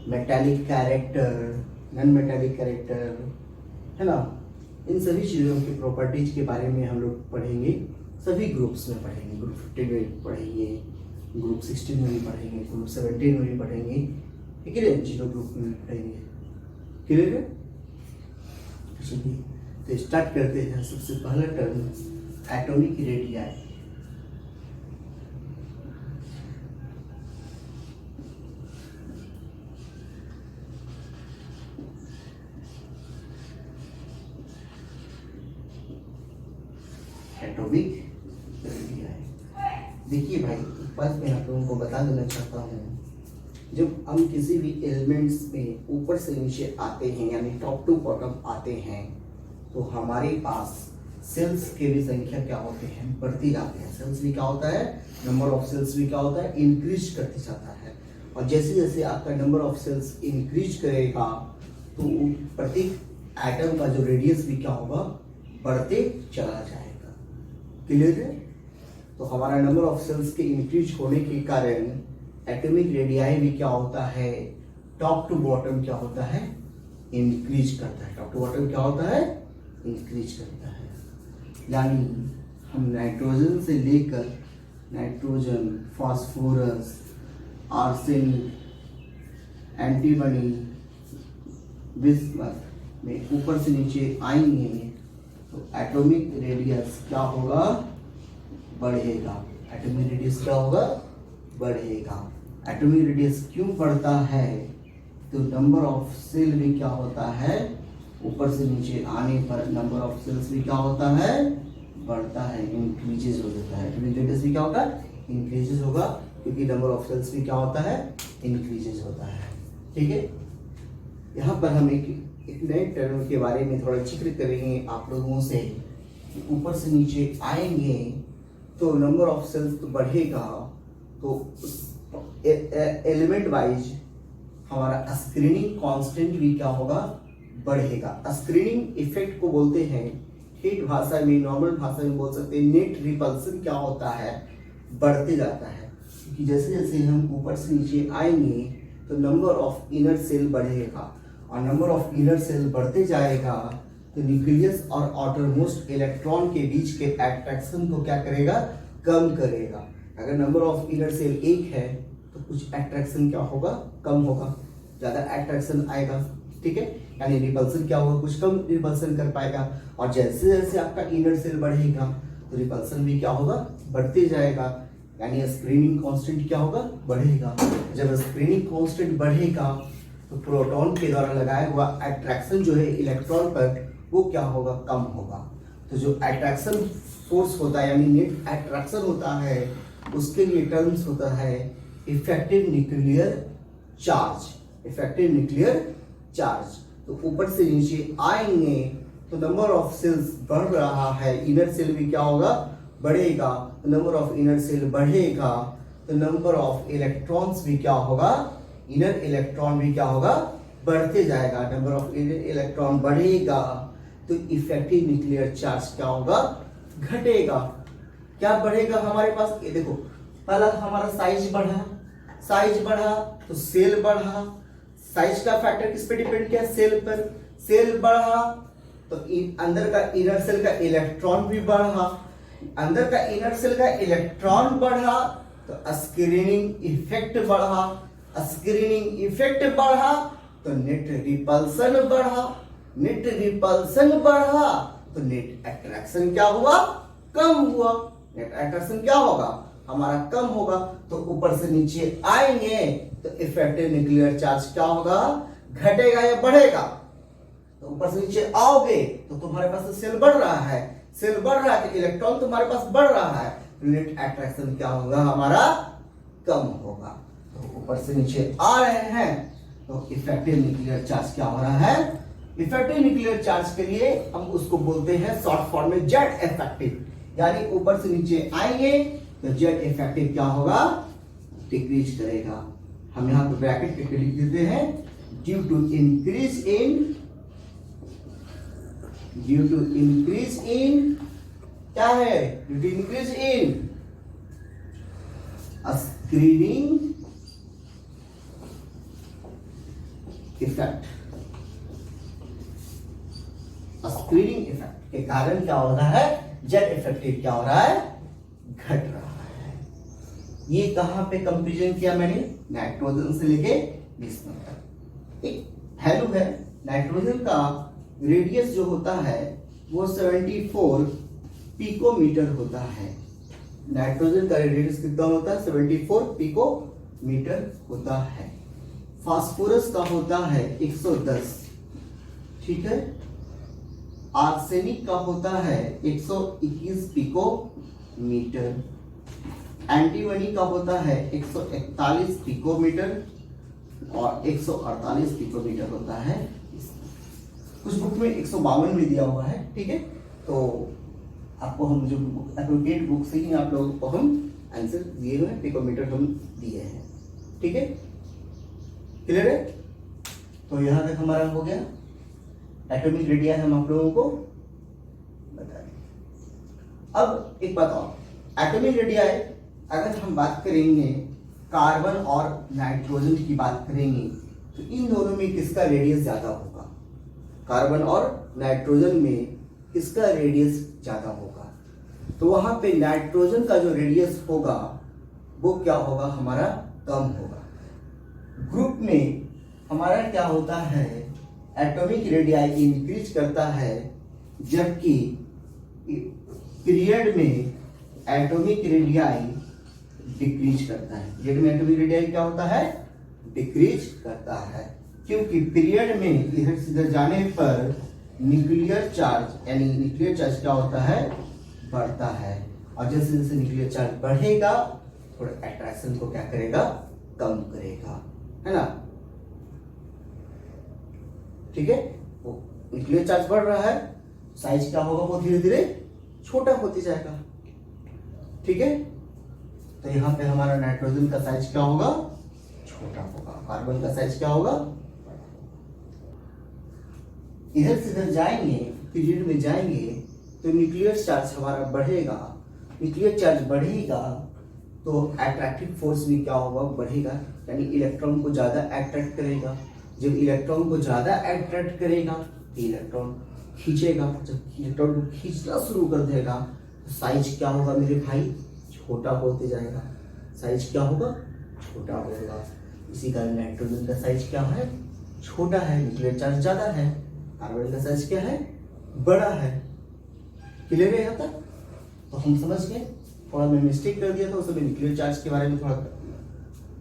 metallic character, non metallic character, है ना। इन सभी चीज़ों की प्रॉपर्टीज के बारे में हम लोग पढ़ेंगे, सभी ग्रुप्स में पढ़ेंगे। ग्रुप 15 में पढ़ेंगे, ग्रुप 16 में भी पढ़ेंगे, ग्रुप 17 में भी पढ़ेंगे, ठीक है, जीरो ग्रुप में भी पढ़ेंगे। क्लियर है? चलिए, तो स्टार्ट करते हैं। सबसे पहला टर्म एटॉमिक रेडियाई। एटॉमिक देखिए भाई, एक बात मैं आप लोगों को बता देना चाहता हूँ, जब हम किसी भी एलिमेंट्स में ऊपर से नीचे आते हैं, यानी टॉप टू बॉटम आते हैं, तो हमारे पास सेल्स के भी संख्या क्या होते हैं बढ़ती जाती है। सेल्स भी क्या होता है, नंबर ऑफ सेल्स भी क्या होता है इंक्रीज करते जाता है। और जैसे जैसे आपका नंबर ऑफ सेल्स इंक्रीज करेगा तो प्रत्येक एटम का जो रेडियस भी क्या होगा बढ़ते चला जाएगा। क्लियर है? तो हमारा नंबर ऑफ सेल्स के इंक्रीज होने के कारण एटॉमिक रेडियाई भी क्या होता है, टॉप टू बॉटम क्या होता है इंक्रीज करता है। टॉप टू बॉटम क्या होता है इंक्रीज करता है। यानी हम नाइट्रोजन से लेकर nitrogen, phosphorus, arsenic, antimony, bismuth में ऊपर से नीचे आएंगे तो एटॉमिक रेडियस क्या होगा बढ़ेगा। एटॉमिक रेडियस क्या होगा बढ़ेगा। एटॉमिक रेडियस क्यों बढ़ता है, तो नंबर ऑफ सेल भी क्या होता है ऊपर से नीचे आने पर नंबर ऑफ सेल्स भी क्या होता है बढ़ता है, इंक्रीजेस हो जाता है। एटॉमिक रेडियस भी क्या होगा इंक्रीजेस होगा, क्योंकि नंबर ऑफ सेल्स भी क्या होता है इंक्रीजेस होता है। ठीक है, यहाँ पर हम एक नए टर्म के बारे में थोड़ा जिक्र करेंगे आप लोगों से। ऊपर से नीचे आएंगे तो नंबर ऑफ सेल्स तो बढ़ेगा, तो एलिमेंट वाइज हमारा स्क्रीनिंग कांस्टेंट भी क्या होगा बढ़ेगा। स्क्रीनिंग इफेक्ट को बोलते हैं हिट भाषा में, नॉर्मल भाषा में बोल सकते हैं नेट रिपल्सन क्या होता है बढ़ते जाता है। क्योंकि जैसे जैसे हम ऊपर से नीचे आएंगे तो नंबर ऑफ इनर सेल बढ़ेगा, और नंबर ऑफ इनर सेल बढ़ते जाएगा तो न्यूक्लियस और आउटरमोस्ट इलेक्ट्रॉन के बीच के अट्रैक्शन को क्या करेगा, कम करेगा। अगर नंबर ऑफ इनर सेल 1 है तो कुछ अट्रैक्शन क्या होगा, कम होगा, ज्यादा अट्रैक्शन आएगा, ठीक है, यानी रिपल्सन क्या होगा, कुछ कम रिपल्सन कर पाएगा। और जैसे जैसे आपका इनर सेल बढ़ेगा तो रिपल्सन भी क्या होगा, बढ़ते जाएगा, यानी स्क्रीनिंग कांस्टेंट क्या होगा, बढ़ेगा। जब स्क्रीनिंग कांस्टेंट बढ़ेगा तो प्रोटॉन के द्वारा लगाया हुआ अट्रैक्शन जो है इलेक्ट्रॉन पर वो क्या होगा, कम होगा। तो जो अट्रैक्शन फोर्स होता है यानी नेट अट्रैक्शन होता है उसके लिए टर्म्स होता है effective nuclear charge. Effective nuclear charge तो ऊपर से नीचे आएंगे तो नंबर ऑफ सेल्स बढ़ रहा है, इनर सेल भी क्या होगा, बढ़ेगा। नंबर ऑफ इनर सेल बढ़ेगा तो नंबर ऑफ इलेक्ट्रॉन्स भी क्या होगा, इनर इलेक्ट्रॉन भी क्या होगा, बढ़ते जाएगा। नंबर ऑफ इनर इलेक्ट्रॉन बढ़ेगा तो इफेक्टिव न्यूक्लियर चार्ज क्या होगा, घटेगा। क्या बढ़ेगा हमारे पास, ये देखो, पहला हमारा साइज बढ़ा, साइज बढ़ा तो सेल बढ़ा। साइज का फैक्टर किस पे डिपेंड किया, सेल पर। सेल बढ़ा तो अंदर का इनर सेल का इलेक्ट्रॉन भी बढ़ा। अंदर का इनर सेल का इलेक्ट्रॉन बढ़ा तो स्क्रीनिंग इफेक्ट बढ़ा। स्क्रीनिंग इफेक्ट बढ़ा तो नेट रिपल्सन बढ़ा। नेट रिपल्सन बढ़ा तो नेट अट्रैक्शन क्या हुआ, कम हुआ। नेट अट्रैक्शन क्या होगा, हमारा कम होगा। तो ऊपर से नीचे आएंगे तो इफेक्टिव न्यूक्लियर चार्ज क्या होगा, घटेगा या बढ़ेगा। तो ऊपर से नीचे आओगे तो तुम्हारे पास सेल बढ़ रहा है, सेल बढ़ रहा है तो इलेक्ट्रॉन तुम्हारे पास बढ़ रहा है, नेट अट्रैक्शन क्या होगा, हमारा कम होगा। तो ऊपर से नीचे आ रहे हैं तो इफेक्टिव न्यूक्लियर चार्ज क्या हो रहा है। इफेक्टिव न्यूक्लियर चार्ज के लिए हम उसको बोलते हैं शॉर्ट फॉर्म में जेड इफेक्टिव, यानी ऊपर से नीचे आएंगे तो जेड इफेक्टिव क्या होगा, डिक्रीज करेगा। हम यहां पे ब्रैकेट करके लिख देते हैं ड्यू टू इंक्रीज इन क्या है, due to increase in screening effect. Screening effect के कारण क्या हो रहा है, जेड इफेक्टिव क्या हो रहा है, घट रहा है। ये कहां पे कंपेरिजन किया मैंने, नाइट्रोजन से लेके बिस्मथ तक। एक वैल्यू है नाइट्रोजन का रेडियस जो होता है वो 74 पिकोमीटर होता है। नाइट्रोजन का रेडियस कितना होता है, 74 पिकोमीटर होता है। फास्फोरस का होता है 110, ठीक है। आर्सेनिक का होता है 121 पिकोमीटर। एंटीमनी का होता है 141 पिकोमीटर और 148 पिकोमीटर होता है। कुछ बुक में 152 में दिया हुआ है, ठीक है। तो आपको हम जो एप्रोप्रिएट बुक से ही आप लोगों को हम आंसर दिए हुए हैं, पिकोमीटर हम दिए हैं, ठीक है, क्लियर है। तो यहां तक हमारा हो गया। एटॉमिक रेडिया हम आप लोगों को बता दें। अब एक बात और, एटॉमिक रेडिया अगर हम बात करेंगे कार्बन और नाइट्रोजन की बात करेंगे तो इन दोनों में किसका रेडियस ज्यादा होगा, कार्बन और नाइट्रोजन में किसका रेडियस ज्यादा होगा। तो वहां पे नाइट्रोजन का जो रेडियस होगा वो क्या होगा, हमारा कम होगा। ग्रुप में हमारा क्या होता है, एटॉमिक रेडियाई इंक्रीज करता है, जबकि पीरियड में एटॉमिक रेडियाई डिक्रीज करता है। पीरियड में एटॉमिक रेडियाई क्या होता है, डिक्रीज करता है, क्योंकि पीरियड में इधर से इधर जाने पर न्यूक्लियर चार्ज यानी न्यूक्लियर चार्ज क्या होता है, बढ़ता है। और जैसे जैसे न्यूक्लियर चार्ज बढ़ेगा थोड़ा अट्रैक्शन को क्या करेगा, कम करेगा, है ना, ठीक है। वो न्यूक्लियर चार्ज बढ़ रहा है, साइज क्या होगा, वो धीरे धीरे छोटा होती जाएगा, ठीक है। तो यहाँ पे हमारा नाइट्रोजन का साइज क्या होगा, छोटा होगा। कार्बन का साइज क्या होगा, इधर से इधर जाएंगे, पीरियड में जाएंगे तो न्यूक्लियर चार्ज हमारा बढ़ेगा। न्यूक्लियर चार्ज बढ़ेगा तो अट्रैक्टिव फोर्स भी क्या होगा, बढ़ेगा, यानी इलेक्ट्रॉन को ज्यादा अट्रैक्ट करेगा। जब इलेक्ट्रॉन को ज्यादा अट्रैक्ट करेगा इलेक्ट्रॉन खींचेगा, जब इलेक्ट्रॉन को खींचना शुरू कर देगा तो साइज क्या होगा मेरे भाई, छोटा होते जाएगा। साइज क्या होगा, छोटा होगा। इसी कारण नाइट्रोजन का साइज क्या है, छोटा है, न्यूक्लियर चार्ज ज्यादा है। कार्बन का साइज क्या है, बड़ा है। क्लियर है यहाँ तक? तो हम समझ गए। थोड़ा मैं मिस्टेक कर दिया था उस समय न्यूक्लियर चार्ज के बारे में, थोड़ा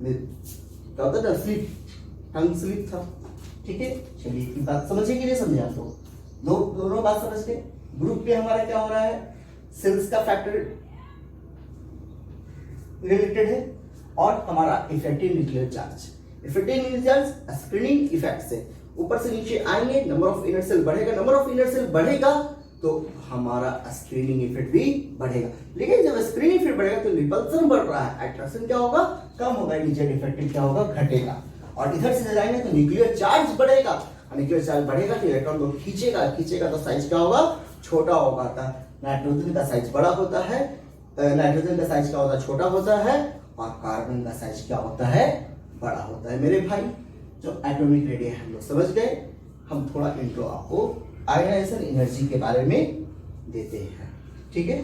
क्या होता था, स्लिप, टंग स्लिप था। ठीक है, चलिए एक बात समझिए कि नहीं समझे आप लोग, दोनों बात समझ गए। ग्रुप पे हमारा क्या हो रहा है, सेल्स का फैक्टर रिलेटेड है और हमारा effective nuclear charge. Effective nuclear charge screening effect से ऊपर से नीचे आएंगे, नंबर ऑफ इनर सेल बढ़ेगा, नंबर ऑफ इनर सेल बढ़ेगा तो हमारा स्क्रीनिंग इफेक्ट भी बढ़ेगा। लेकिन जब स्क्रीनिंग इफेक्ट बढ़ेगा तो रिपल्सन बढ़ रहा है, अट्रैक्शन क्या होगा, कम होगा, इमीडिएट इफेक्टिव क्या होगा, घटेगा। और इधर से जाएंगे तो न्यूक्लियर चार्ज बढ़ेगा, और न्यूक्लियर चार्ज बढ़ेगा तो इलेक्ट्रॉन को खींचेगा, खींचेगा तो साइज क्या होगा, छोटा होगा। नाइट्रोजन का साइज बड़ा होता है, नाइट्रोजन का साइज क्या होता है, छोटा होता है, और कार्बन का साइज क्या होता है, बड़ा होता है। मेरे भाई जो एटॉमिक रेडियस हम लोग समझ गए। हम थोड़ा इंट्रो आपको आयनाइजेशन एनर्जी के बारे में देते हैं। ठीक है,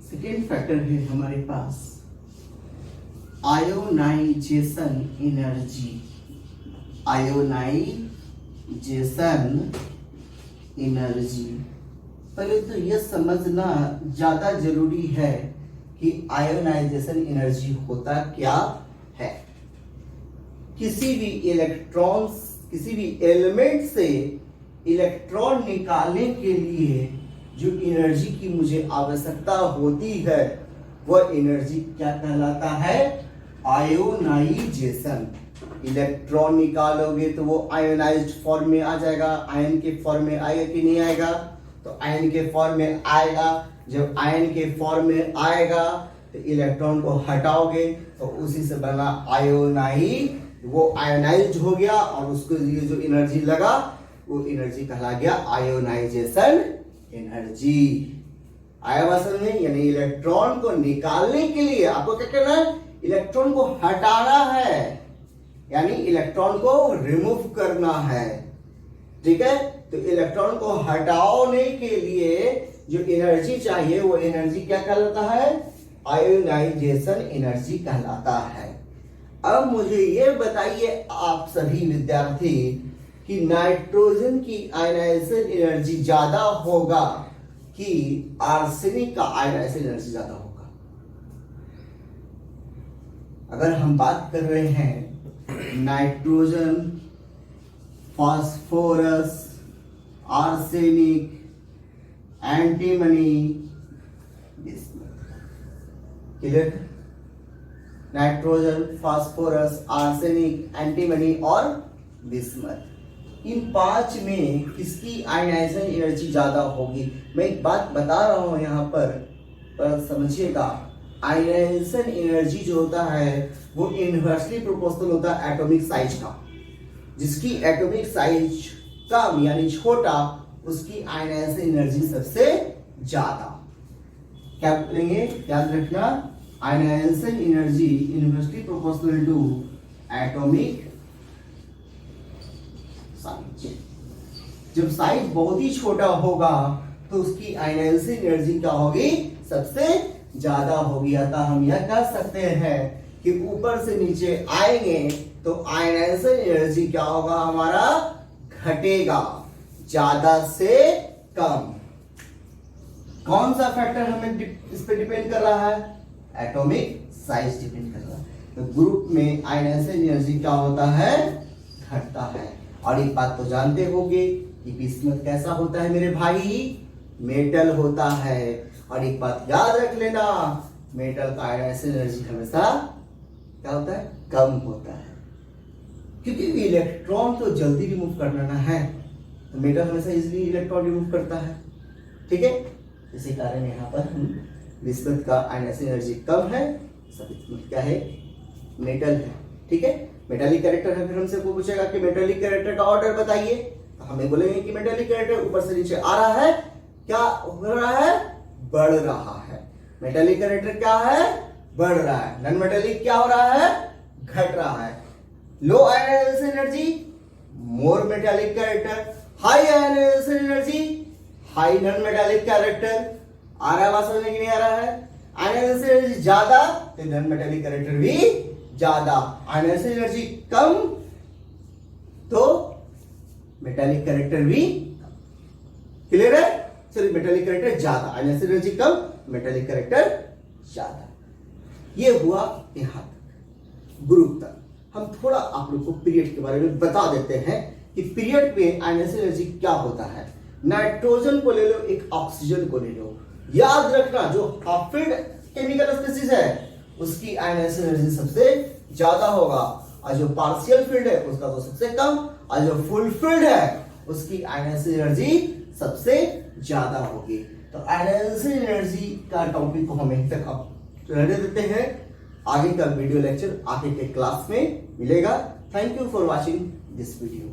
सेकेंड फैक्टर है हमारे पास आयोनाइजेशन एनर्जी। आयोनाइजेशन एनर्जी, पहले तो यह समझना ज्यादा जरूरी है कि आयोनाइजेशन एनर्जी होता क्या है। किसी भी इलेक्ट्रॉन्स, किसी भी एलिमेंट से इलेक्ट्रॉन निकालने के लिए जो एनर्जी की मुझे आवश्यकता होती है वह एनर्जी क्या कहलाता है, आयोनाइजेशन। इलेक्ट्रॉन निकालोगे तो वो आयोनाइज्ड फॉर्म में आ जाएगा, आयन के फॉर्म में आएगा कि नहीं आएगा, तो आयन के फॉर्म में आएगा। जब आयन के फॉर्म में आएगा तो इलेक्ट्रॉन को हटाओगे तो उसी से बना आयोनाइज, वो आयोनाइज्ड हो गया और उसके लिए जो एनर्जी लगा वो एनर्जी कहला गया आयोनाइजेशन एनर्जी। आया बात समझ में? यानी इलेक्ट्रॉन को निकालने के लिए आपको क्या करना है, इलेक्ट्रॉन को हटाना है, यानी इलेक्ट्रॉन को रिमूव करना है। ठीक है, तो इलेक्ट्रॉन को हटाने के लिए जो एनर्जी चाहिए वो एनर्जी क्या कहलाता है, आयोनाइजेशन एनर्जी कहलाता है। अब मुझे ये बताइए आप सभी विद्यार्थी कि नाइट्रोजन की आयनाइजेशन एनर्जी ज्यादा होगा कि आर्सेनिक का आयनाइजेशन एनर्जी ज्यादा होगा। अगर हम बात कर रहे हैं nitrogen, phosphorus, arsenic, antimony, clear? Nitrogen, phosphorus, arsenic, antimony और बिस्मथ, इन पांच में किसकी आयनाइजेशन एनर्जी ज्यादा होगी? मैं एक बात बता रहा हूं यहां पर समझिएगा। आयनाइजेशन एनर्जी जो होता है वो इनवर्सली प्रोपोर्शनल होता है एटॉमिक साइज का। जिसकी एटॉमिक साइज कम यानी छोटा, उसकी आयनाइजेशन एनर्जी सबसे ज्यादा। क्या करेंगे, याद रखना, ionisation energy inversely proportional to atomic size. जब साइज बहुत ही छोटा होगा तो उसकी आयनाइजेशन एनर्जी क्या होगी, सबसे ज्यादा होगी। अतः हम यह कह सकते हैं कि ऊपर से नीचे आएंगे तो आयनाइजेशन एनर्जी क्या होगा, हमारा घटेगा, ज्यादा से कम। कौन सा फैक्टर हमें इस पे डिपेंड कर रहा है, एटॉमिक साइज डिपेंड कर रहा है। तो ग्रुप में आयनाइजेशन एनर्जी क्या होता है, घटता है। और एक बात तो जानते होंगे कि बिस्मथ कैसा होता है मेरे भाई, मेटल होता है। और एक बात याद रख लेना, मेटल का आयनाइजेशन एनर्जी हमेशा क्या होता है, कम होता है। क्योंकि इलेक्ट्रॉन तो जल्दी रिमूव करना है तो मेटल हमेशा इजीली इलेक्ट्रॉन रिमूव करता है। ठीक है, इसी कारण यहाँ पर हम बिस्मथ का आयनाइजेशन एनर्जी कम है, सभी क्या है, मेटल है, ठीक है। मेटालिक कैरेक्टर है, फिर हमसे वो पूछेगा कि मेटालिक कैरेक्टर का ऑर्डर बताइए, तो हमें बोलेंगे कि मेटालिक कैरेक्टर ऊपर से नीचे आ रहा है, क्या हो रहा है, बढ़ रहा है। मेटालिक कैरेक्टर क्या है, बढ़ रहा है। नॉन मेटालिक क्या हो रहा है, घट रहा है। Low ionisation energy, more metallic character. High ionisation energy, high non metallic character. आ रहा है बात समझ में कि नहीं आ रहा है? आयनाइजेशन एनर्जी ज्यादा तो नॉन मेटालिक कैरेक्टर भी ज्यादा, आयनाइजेशन एनर्जी कम तो मेटालिक कैरेक्टर भी, क्लियर है? चलिए, मेटालिक कैरेक्टर ज्यादा, आयनाइजेशन एनर्जी कम, मेटालिक कैरेक्टर ज्यादा। ये हुआ यहां तक, ग्रुप तक। हम थोड़ा आप लोग को पीरियड के बारे में बता देते हैं कि पीरियड में आयनाइजेशन एनर्जी क्या होता है। नाइट्रोजन को ले लो, एक ऑक्सीजन को ले लो, याद रखना जो हाफ फील्ड केमिकल स्पीशीज है उसकी आयनाइजेशन एनर्जी सबसे ज्यादा होगा, और जो पार्शियल फील्ड है उसका तो सबसे कम, और जो फुल फील्ड है उसकी आयनाइजेशन एनर्जी सबसे ज्यादा होगी। तो आयनाइजेशन एनर्जी का टॉपिक को हम यहीं तक अब रहने देते हैं। आगे का वीडियो लेक्चर आगे के क्लास में मिलेगा। Thank you for watching this video.